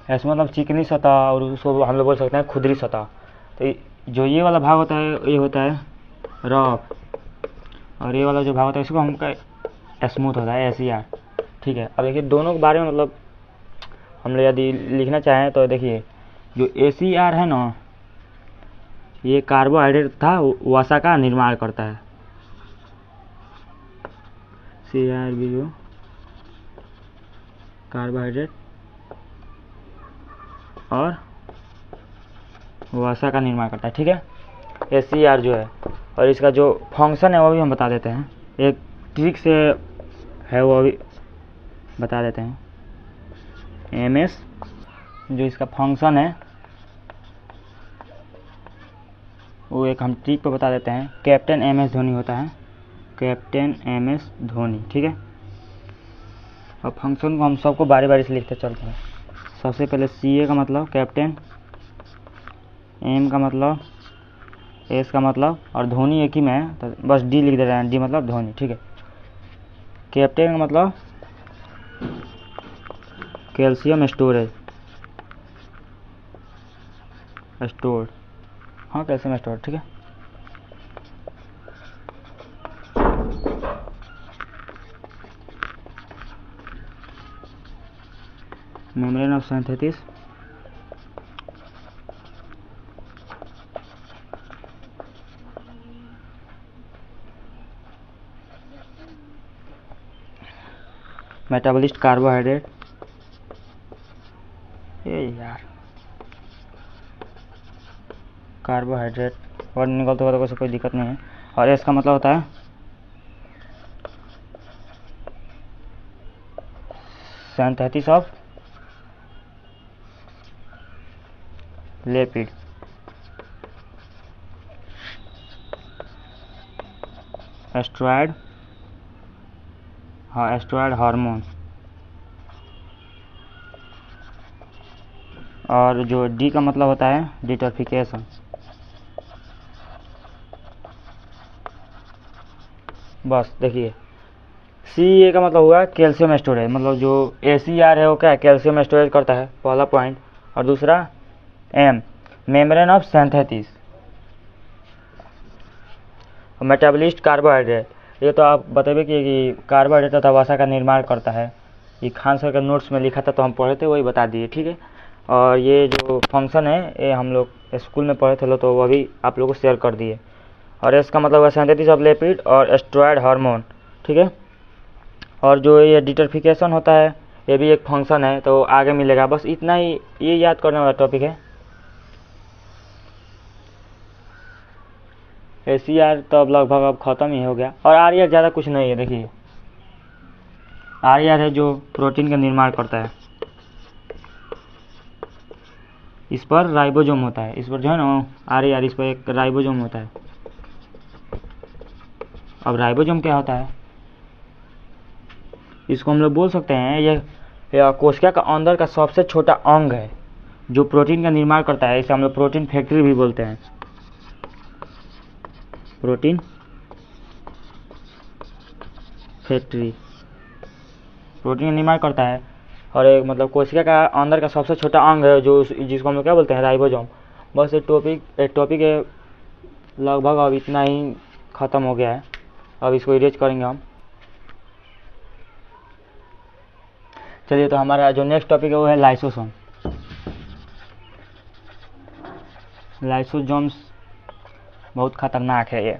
ऐसे मतलब चिकनी सतह और उसको हम लोग बोल सकते हैं खुदरी सतह। तो जो ये वाला भाग होता है ये होता है रफ, और ये वाला जो भाग होता है इसको हम स्मूथ होता है ACR। ठीक है, अब देखिए दोनों के बारे में मतलब हम लोग यदि लिखना चाहें तो देखिए जो ACR है ना ये कार्बोहाइड्रेट था वसा का निर्माण करता है। CR भी जो कार्बोहाइड्रेट और वसा का निर्माण करता है। ठीक है, ACR जो है, और इसका जो फंक्शन है वो भी हम बता देते हैं, एक ट्रिक से है वो भी बता देते हैं। MS जो इसका फंक्शन है वो एक हम ट्रिक पे बता देते हैं। कैप्टन MS धोनी होता है, कैप्टन MS धोनी। ठीक है, अब फंक्शन को हम सबको बारी बारी से लिखते चलते हैं। सबसे पहले CA का मतलब कैप्टन, M का मतलब, S का मतलब, और धोनी एक ही में है तो बस D लिख दे रहे हैं, D मतलब धोनी। ठीक है, कैप्टन का मतलब कैल्शियम स्टोरेज स्टोर्ड, हाँ कैल्शियम स्टोर्ड। ठीक है, membrane of synthesis, metabolist carbohydrate, ये यार कार्बोहाइड्रेट और निकलते हुआ तो कोई दिक्कत नहीं है। और एस का मतलब होता है सिंथेसिस ऑफ लिपिड। एस्ट्रॉयड, हाँ एस्ट्रॉयड हार्मोन। और जो डी का मतलब होता है डिटॉक्सिफिकेशन। बस देखिए, सी ए का मतलब हुआ कैल्शियम स्टोरेज, मतलब जो ए सी आर है वो क्या है, कैल्शियम स्टोरेज करता है, पहला पॉइंट। और दूसरा um, membrane of synthesis. Metabolist carbohydrate, ये तो आप बताइए कि कार्बोहाइड्रेट तथा वसा का निर्माण करता है। ये खान सर के नोट्स में लिखा था तो हम पढ़े थे, वही बता दिए, ठीक है। और ये जो फंक्शन है ये हम लोग स्कूल में पढ़े थे तो वो भी आप लोगों को शेयर कर दिए। और इसका मतलब है सिंथेसिस ऑफ लिपिड और एस्ट्रॉयड हार्मोन, ठीक है। और जो ये डिटॉक्सिफिकेशन होता है ये भी एक फंक्शन है, तो आगे मिलेगा। बस इतना ही, ये याद करने वाला टॉपिक है। ACR तो अब लगभग अब ख़त्म ही हो गया। और RR ज़्यादा कुछ नहीं है। देखिए RR है जो प्रोटीन का निर्माण करता है, इस पर राइबोसोम होता है, इस पर जो है ना RR, इस पर एक राइबोसोम होता है। अब राइबोसोम क्या होता है, इसको हम लोग बोल सकते हैं ये कोशिका का अंदर का सबसे छोटा अंग है जो प्रोटीन का निर्माण करता है। इसे हम लोग प्रोटीन फैक्ट्री भी बोलते हैं। प्रोटीन फैक्ट्री प्रोटीन का निर्माण करता है। और एक मतलब कोशिका का अंदर का सबसे छोटा अंग है जो जिसको हम लोग क्या बोलते हैं, राइबोसोम। बस ये टॉपिक है लगभग अब इतना ही ख़त्म हो गया है। अब इसको इरेज करेंगे हम। चलिए, तो हमारा जो नेक्स्ट टॉपिक है वो है लाइसोसोम। लाइसोसोम्स बहुत ख़तरनाक है। ये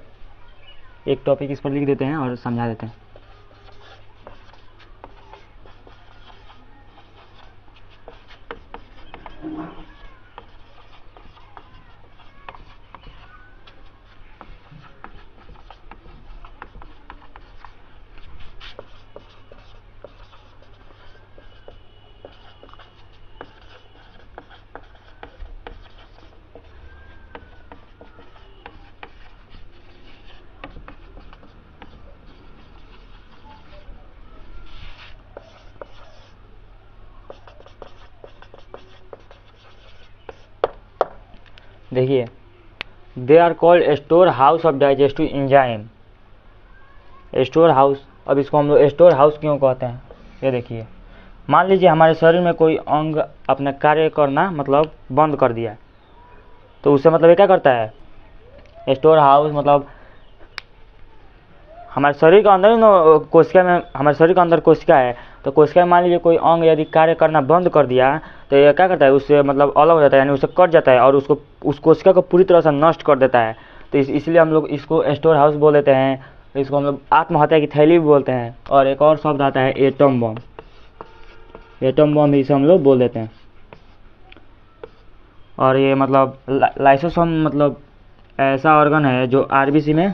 एक टॉपिक इस पर लिख देते हैं और समझा देते हैं। देखिए, they are called store house of digestive enzyme. Store house, अब इसको हम लोग स्टोर हाउस क्यों कहते हैं, ये देखिए। मान लीजिए हमारे शरीर में कोई अंग अपना कार्य करना मतलब बंद कर दिया, तो उससे मतलब ये क्या करता है, स्टोर हाउस मतलब हमारे शरीर के अंदर कोशिका में, हमारे शरीर के अंदर कोशिका है, तो कोशिका में मान लीजिए कोई अंग यदि कार्य करना बंद कर दिया तो ये क्या करता है, उससे मतलब अलग हो जाता है, यानी उससे कट जाता है और उसको उस कोशिका को पूरी तरह से नष्ट कर देता है। तो इसलिए हम लोग इसको स्टोर हाउस बोल देते हैं। इसको हम लोग आत्महत्या की थैली भी बोलते हैं। और एक और शब्द आता है एटम बम, एटम बम भी इसे हम लोग बोल देते हैं। और ये मतलब लाइसोसोम मतलब ऐसा ऑर्गन है जो आरबीसी में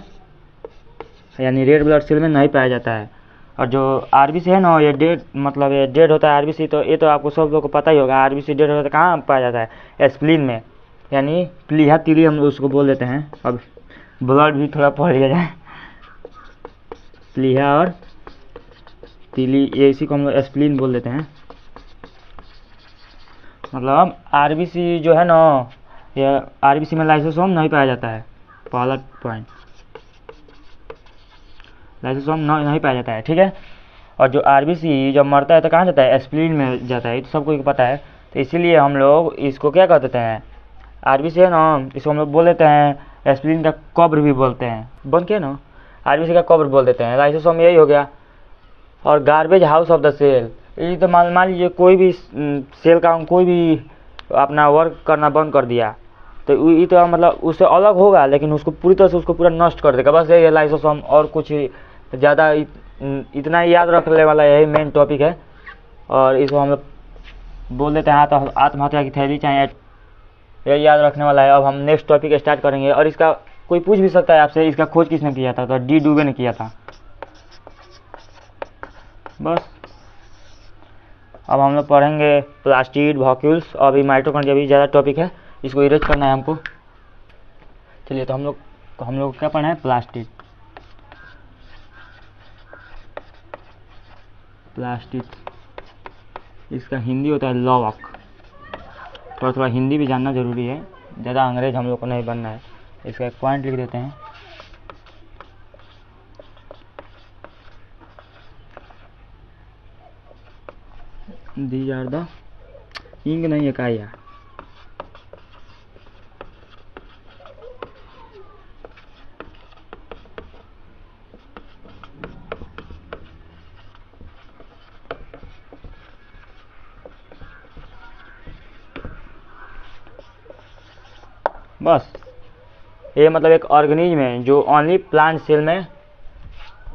यानी रेड ब्लड सेल में नहीं पाया जाता है। और जो आरबीसी है ना, ये डेड मतलब ये डेड होता है आरबीसी, तो ये तो आपको सब लोग को पता ही होगा। आरबीसी डेड होता है कहाँ पाया जाता है, स्प्लीन में, यानी प्लीहा तीली हम उसको बोल देते हैं। अब ब्लड भी थोड़ा पढ़ लिया जाए, प्लीहा और तीली, ये इसी को हम लोग स्प्लीन बोल देते हैं। मतलब आरबीसी जो है ना, ये आरबीसी में लाइसोसोम नहीं पाया जाता है, पहला पॉइंट, लाइसोसोम नहीं पाया जाता है, ठीक है। और जो आरबीसी जब मरता है तो कहाँ जाता है, स्प्लीन में जाता है, ये तो सबको पता है। तो इसीलिए हम लोग इसको क्या कह देते हैं, आरबीसी है ना, इसको हम लोग बोल देते हैं स्प्लीन का कब्र भी बोलते हैं, बन के ना आरबीसी का कब्र बोल देते हैं। लाइसोसोम यही हो गया। और garbage house of the cell, ये तो मान लीजिए कोई भी सेल का कोई भी अपना वर्क करना बंद कर दिया तो ये तो मतलब उससे अलग होगा, लेकिन उसको पूरी तरह से उसको पूरा नष्ट कर देगा। बस ये लाइसोसोम, और कुछ ज़्यादा इतना ही याद रखने वाला यही मेन टॉपिक है। और इसको हम लोग बोल देते हैं आत्महत्या की थैली, चाहे यही याद रखने वाला है। अब हम नेक्स्ट टॉपिक स्टार्ट करेंगे और इसका कोई पूछ भी सकता है आपसे इसका खोज किसने किया था, तो डी डुबे ने किया था। बस अब हम लोग पढ़ेंगे प्लास्टिड, वॉक्यूल्स। अभी माइटोकॉन्ड्रिया भी ज़्यादा टॉपिक है, इसको इरेज करना है हमको। चलिए तो हम लोग क्या पढ़ना है, प्लास्टिड। इसका हिंदी होता है लॉवक। थोड़ा हिंदी भी जानना जरूरी है, ज़्यादा अंग्रेज हम लोग को नहीं बनना है। इसका एक पॉइंट लिख देते हैं। दी आर द इंग नहीं है का यार, बस ये मतलब एक ऑर्गेनिज्म है जो ओनली प्लांट सेल में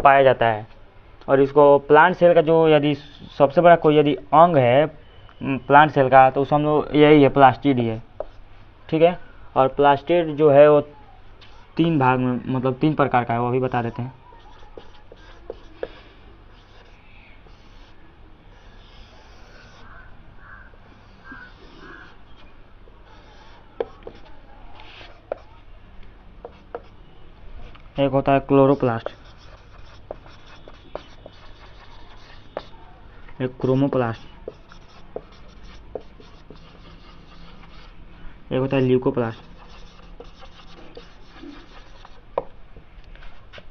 पाया जाता है। और इसको प्लांट सेल का जो यदि सबसे बड़ा कोई यदि अंग है प्लांट सेल का, तो उस हम लोग यही है, प्लास्टिड ही है। ठीक है। और प्लास्टिड जो है वो 3 भाग में, मतलब 3 प्रकार का है, वो अभी बता देते हैं। एक होता है क्लोरोप्लास्ट, एक क्रोमोप्लास्ट, एक होता है ल्यूकोप्लास्ट।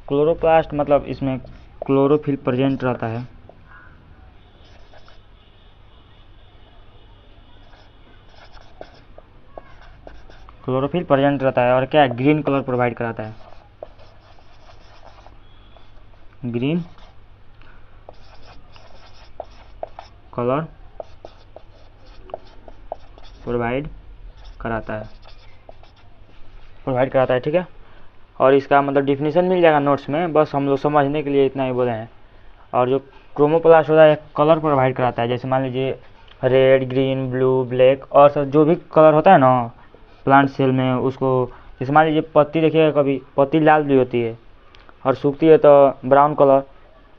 क्लोरोप्लास्ट मतलब इसमें क्लोरोफिल प्रेजेंट रहता है। क्लोरोफिल प्रेजेंट रहता है और क्या है, ग्रीन कलर प्रोवाइड कराता है। ग्रीन कलर प्रोवाइड कराता है। ठीक है। और इसका मतलब डिफिनीशन मिल जाएगा नोट्स में, बस हम लोग समझने के लिए इतना ही बोले हैं। और जो क्रोमोप्लास्ट होता है कलर प्रोवाइड कराता है, जैसे मान लीजिए रेड, ग्रीन, ब्लू, ब्लैक, और सब जो भी कलर होता है ना प्लांट सेल में, उसको जैसे मान लीजिए पत्ती देखिएगा, कभी पत्ती लाल भी होती है और सूखती है तो ब्राउन कलर,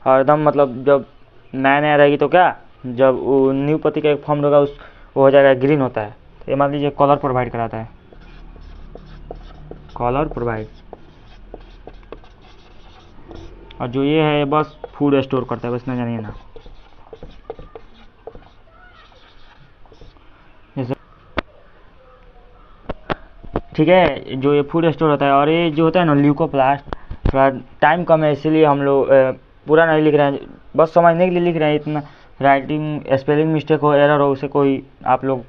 और एकदम मतलब जब नया रहेगी तो क्या, जब वो न्यू पत्ती का एक फॉर्म होगा उस वो हो जाएगा ग्रीन होता है। तो ये मान लीजिए कलर प्रोवाइड कराता है, कलर प्रोवाइड। और जो ये है बस फूड स्टोर करता है, बस ना जानिए ना। जैसे ठीक है, जो ये फूड स्टोर होता है। और ये जो होता है ना ल्यूकोप्लास्ट, थोड़ा टाइम कम है इसलिए हम लोग पूरा नहीं लिख रहे हैं, बस समझने के लिए लिख रहे हैं। इतना राइटिंग स्पेलिंग मिस्टेक हो, एरर हो, उसे कोई आप लोग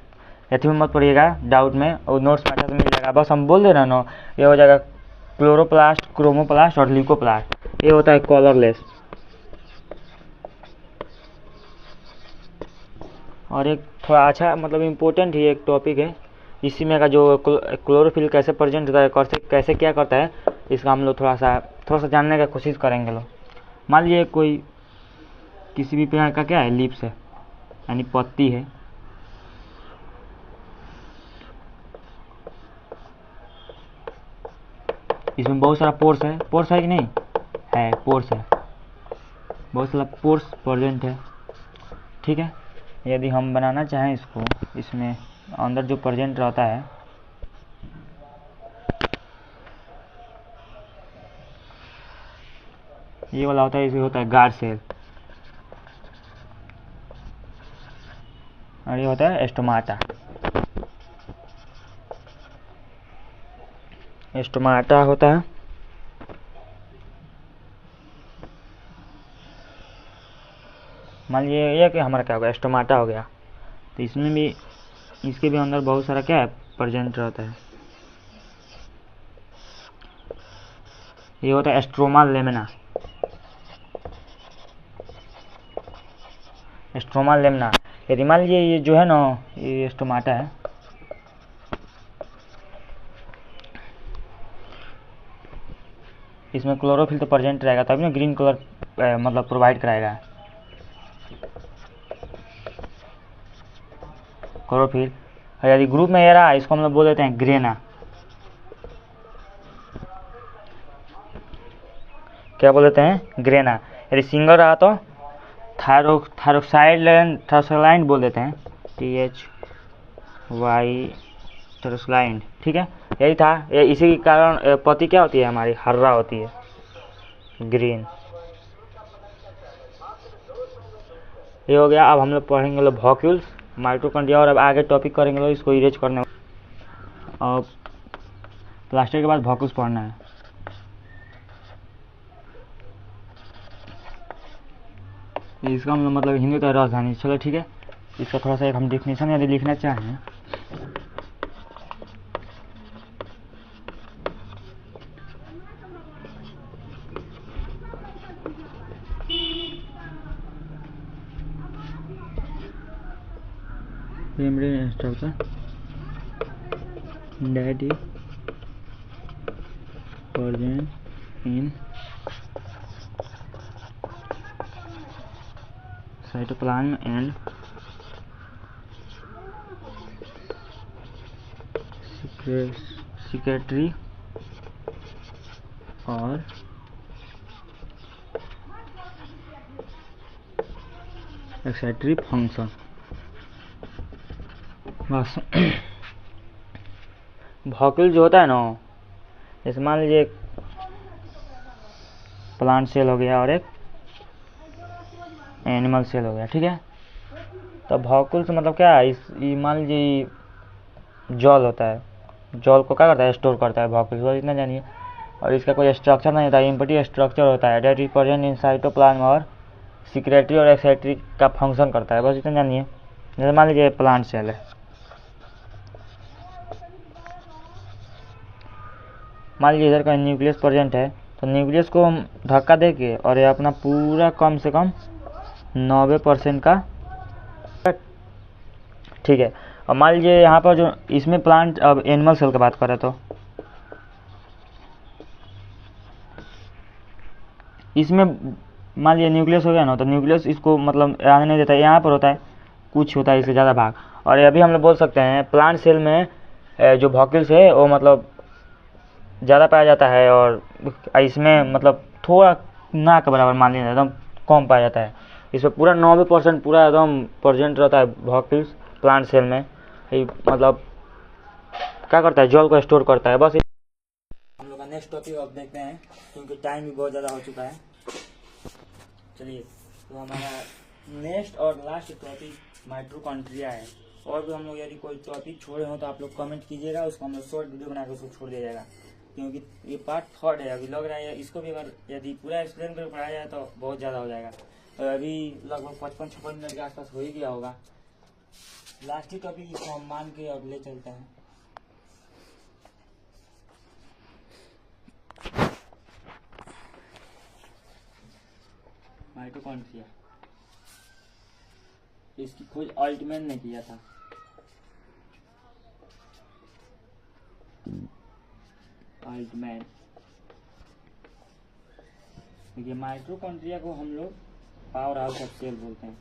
एथी में मत पड़िएगा डाउट में, और नोट्स में अच्छा से मिल जाएगा। बस हम बोल दे रहे हैं ना, ये हो जाएगा क्लोरोप्लास्ट, क्रोमोप्लास्ट और ल्यूकोप्लास्ट। ये होता है कलरलेस। और एक थोड़ा अच्छा मतलब इम्पोर्टेंट ही एक टॉपिक है, इसी में का जो क्लोरोफिल कैसे प्रेजेंट होता है, कैसे क्या करता है, इसका हम लोग थोड़ा सा जानने का कोशिश करेंगे लोग। मान लीजिए कोई किसी भी पेड़ का क्या है, लीव्स है यानी पत्ती है। इसमें बहुत सारा पोर्स है कि नहीं है, पोर्स है, बहुत सारा पोर्स प्रेजेंट है। ठीक है। यदि हम बनाना चाहें इसको, इसमें अंदर जो प्रेजेंट रहता है, ये वाला होता है, इसे होता है गार्ड सेल, और ये होता है स्टोमाटा। स्टोमाटा होता है। मान लीजिए ये कि हमारा क्या हो गया, स्टोमाटा हो गया, तो इसमें भी इसके भी अंदर बहुत सारा क्या है प्रेजेंट रहता है। ये होता है स्ट्रोमा लेमिना। स्ट्रोमा लेमिना, यदि मान लीजिए ये जो है ना, ये स्टोमाटा है, इसमें क्लोरोफिल तो प्रेजेंट रहेगा, तभी ना ग्रीन कलर मतलब प्रोवाइड कराएगा क्लोरोफिल। और यदि ग्रुप में ये रहा, इसको हम लोग बोल देते हैं ग्रेना। क्या बोल देते हैं, ग्रेना। यदि सिंगल रहा तो थायरोक्साइड बोल देते हैं, THY थायरोक्साइड। ठीक है, यही था। इसी के कारण पत्ती क्या होती है हमारी, हर्रा होती है, ग्रीन। ये हो गया। अब हम लोग पढ़ेंगे लोग वॉक्यूल्स, माइटोकॉन्ड्रिया, और अब आगे टॉपिक करेंगे लोग इसको इरेज करने, और प्लास्टर के बाद वॉक्यूल्स पढ़ना है। इसका हम मतलब हिंदी का राजधानी। चलो ठीक है, इसका थोड़ा सा एक हम डिफिनेशन यदि लिखना चाहें, membrane structure that is present in cytoplasm and secretory और एक्सेटरी फंक्शन। बस वॉक्यूल जो होता है ना, जैसे मान लीजिए एक प्लांट सेल हो गया और एक एनिमल सेल हो गया, ठीक है। तो वॉक्यूल से मतलब क्या है, मान लीजिए जल होता है, जल को क्या करता है, स्टोर करता है वॉक्यूल, बस इतना जानिए। और इसका कोई स्ट्रक्चर नहीं होता है, एम्प्टी स्ट्रक्चर होता है, that is present in cytoplasm और सिक्रेटरी और एक्सेटरी का फंक्शन करता है, बस इतना जानिए। जैसे मान लीजिए प्लांट सेल है, मान लीजिए इधर का न्यूक्लियस प्रेजेंट है, तो न्यूक्लियस को हम धक्का देके और ये अपना पूरा कम से कम 90% का, ठीक है। और मान लीजिए यहाँ पर जो इसमें प्लांट, अब एनिमल सेल की बात करें तो इसमें मान लीजिए न्यूक्लियस हो गया ना, तो न्यूक्लियस इसको मतलब आने नहीं देता है, यहाँ पर होता है, कुछ होता है इससे ज़्यादा भाग। और अभी हम लोग बोल सकते हैं प्लांट सेल में जो वॉक्यूल्स है वो मतलब ज़्यादा पाया जाता है, और इसमें मतलब थोड़ा ना के बराबर मान लीजिए एकदम कम पाया जाता है। इसमें पूरा 90% पूरा एकदम प्रेजेंट रहता है वॉक्यूल्स प्लांट सेल में। मतलब क्या करता है, जल को स्टोर करता है। बस हम लोग का नेक्स्ट टॉपिक अब देखते हैं, क्योंकि टाइम भी बहुत ज़्यादा हो चुका है। चलिए, तो हमारा नेक्स्ट और लास्ट टॉपिक माइटोकॉन्ड्रिया है। और भी हम लोग यदि कोई टॉपिक छोड़े हो तो आप लोग कमेंट कीजिएगा, उसको हम लोग शॉर्ट वीडियो बना के उसको छोड़ दिया जाएगा, क्योंकि ये पार्ट 3 है। अभी लग रहा है इसको भी अगर यदि पूरा एक्सप्लेन कर पढ़ाया जाए तो बहुत ज़्यादा हो जाएगा। और अभी लगभग 55-56 मिनट के आसपास हो ही गया होगा। लास्ट ही टॉपिक इसको हम मान के अब ले चलते हैं। माइटोकॉन्ड्रिया, इसकी खोज ऑल्टमैन ने किया था। ऑल्टमैन। देखिए, माइटोकॉन्ड्रिया को हम लोग पावर हाउस ऑफ सेल बोलते हैं।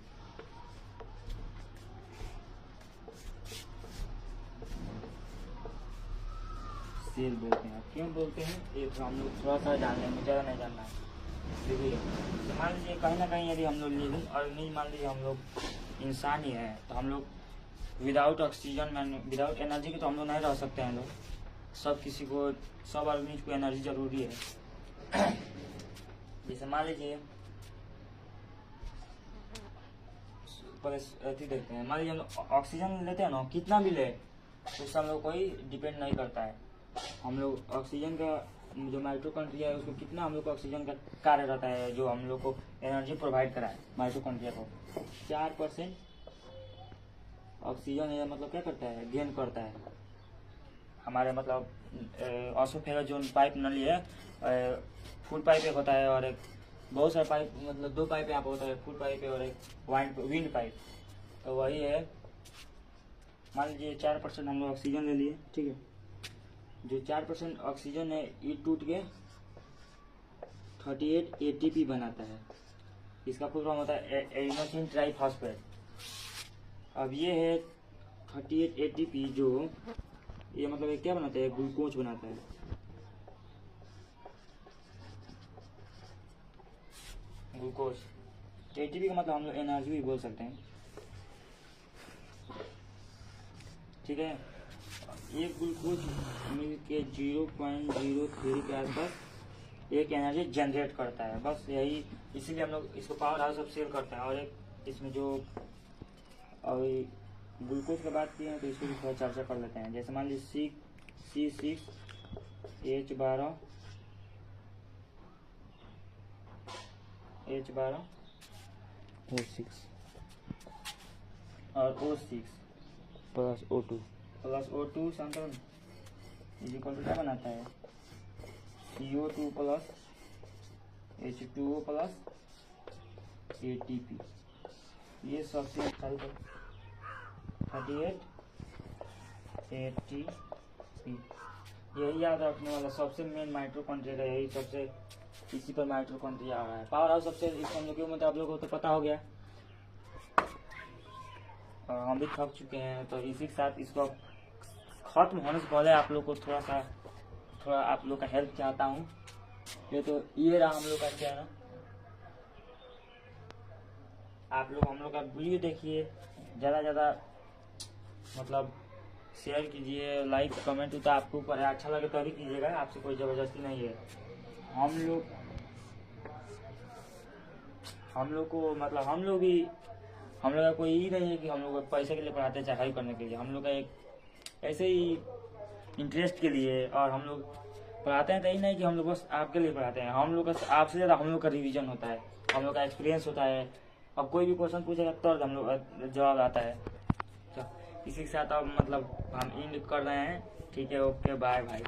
सेल बोलते हैं, क्यों बोलते हैं ये तो हम लोग थोड़ा सा जान लेंगे, ज़्यादा नहीं जानना है। देखिए, तो मान लीजिए कहीं ना कहीं यदि हम लोग लिविंग ऑर्गेनिज्म, मान लीजिए हम लोग इंसान ही है, तो हम लोग विदाउट ऑक्सीजन विदाउट एनर्जी के तो हम लोग नहीं रह सकते हैं। लोग सब ऑर्गेनिज्म को एनर्जी जरूरी है। जैसे मान लीजिए अथी देखते हैं, मान लीजिए हम लोग ऑक्सीजन लेते हैं ना, कितना भी ले तो उससे हम लोग कोई डिपेंड नहीं करता है। हम लोग ऑक्सीजन का जो माइटोकॉन्ड्रिया है उसको कितना हम लोग को ऑक्सीजन का कार्य रहता है, जो हम लोग को एनर्जी प्रोवाइड कराए माइटोकॉन्ड्रिया को 4% ऑक्सीजन है, मतलब क्या करता है, गेन करता है। हमारे मतलब ऑसोफेगस जो पाइप नली है, फुल पाइप एक होता है और एक बहुत सारे पाइप, मतलब 2 पाइप यहाँ पर होता है, फुल पाइप है और एक विंड पाइप। तो वही है, मान लीजिए 4% हम लोग ऑक्सीजन ले लिए, ठीक है। जो 4% ऑक्सीजन है ये टूट के 38 ATP बनाता है। इसका फुल फॉर्म होता है एडिनोसिन ट्राइफॉस्फेट। अब ये है 38 ATP, जो ये मतलब ये क्या बनाता है, ग्लूकोज बनाता है। ग्लूकोज। एटीपी का मतलब हम लोग एनर्जी भी बोल सकते हैं, ठीक है। एक ग्लूकोज मिल के 0.03 के आसपास एक एनर्जी जनरेट करता है, बस यही, इसीलिए हम लोग इसको पावर हाउस ऑफ सेल करते हैं। और एक इसमें जो और ग्लूकोज की बात की है तो इसको भी थोड़ा चर्चा कर लेते हैं। जैसे मान लीजिए C6H12 O6 और O6 प्लस O2 संतुलन इक्वल टू क्या बनाता है, CO2 plus H2O plus ATP। ये सबसे 38 ATP, यही याद रखने वाला सबसे मेन माइटोकॉन्ड्रिया है, यही सबसे, इसी पर माइटोकॉन्ड्रिया आ रहा है। पावर हाउस सबसे इसको हम लोग क्यों मतलब आप लोगों को तो पता हो गया, और हम भी थक चुके हैं। तो इसी के साथ इसको खत्म होने से पहले आप लोग को थोड़ा आप लोग का हेल्प चाहता हूँ। ये रहा हम लोग का चैनल, आप लोग हम लोग का वीडियो देखिए, ज़्यादा मतलब शेयर कीजिए, लाइक कमेंट तो आपके ऊपर है, अच्छा लगे तभी कीजिएगा, आपसे कोई ज़बरदस्ती नहीं है। हम लोग का कोई ही नहीं है कि हम लोग पैसे के लिए पढ़ाते हैं, चढ़ाई करने के लिए। हम लोग का एक ऐसे ही इंटरेस्ट के लिए, और हम लोग पढ़ाते हैं तो यही नहीं कि हम लोग बस आपके लिए पढ़ाते हैं, हम लोग का आपसे ज़्यादा हम लोग का रिवीजन होता है, हम लोग का एक्सपीरियंस होता है। अब कोई भी क्वेश्चन पूछेगा तो हम लोग जवाब आता है। तो इसी के साथ अब मतलब हम एंड कर रहे हैं, ठीक है, ओके बाय भाई।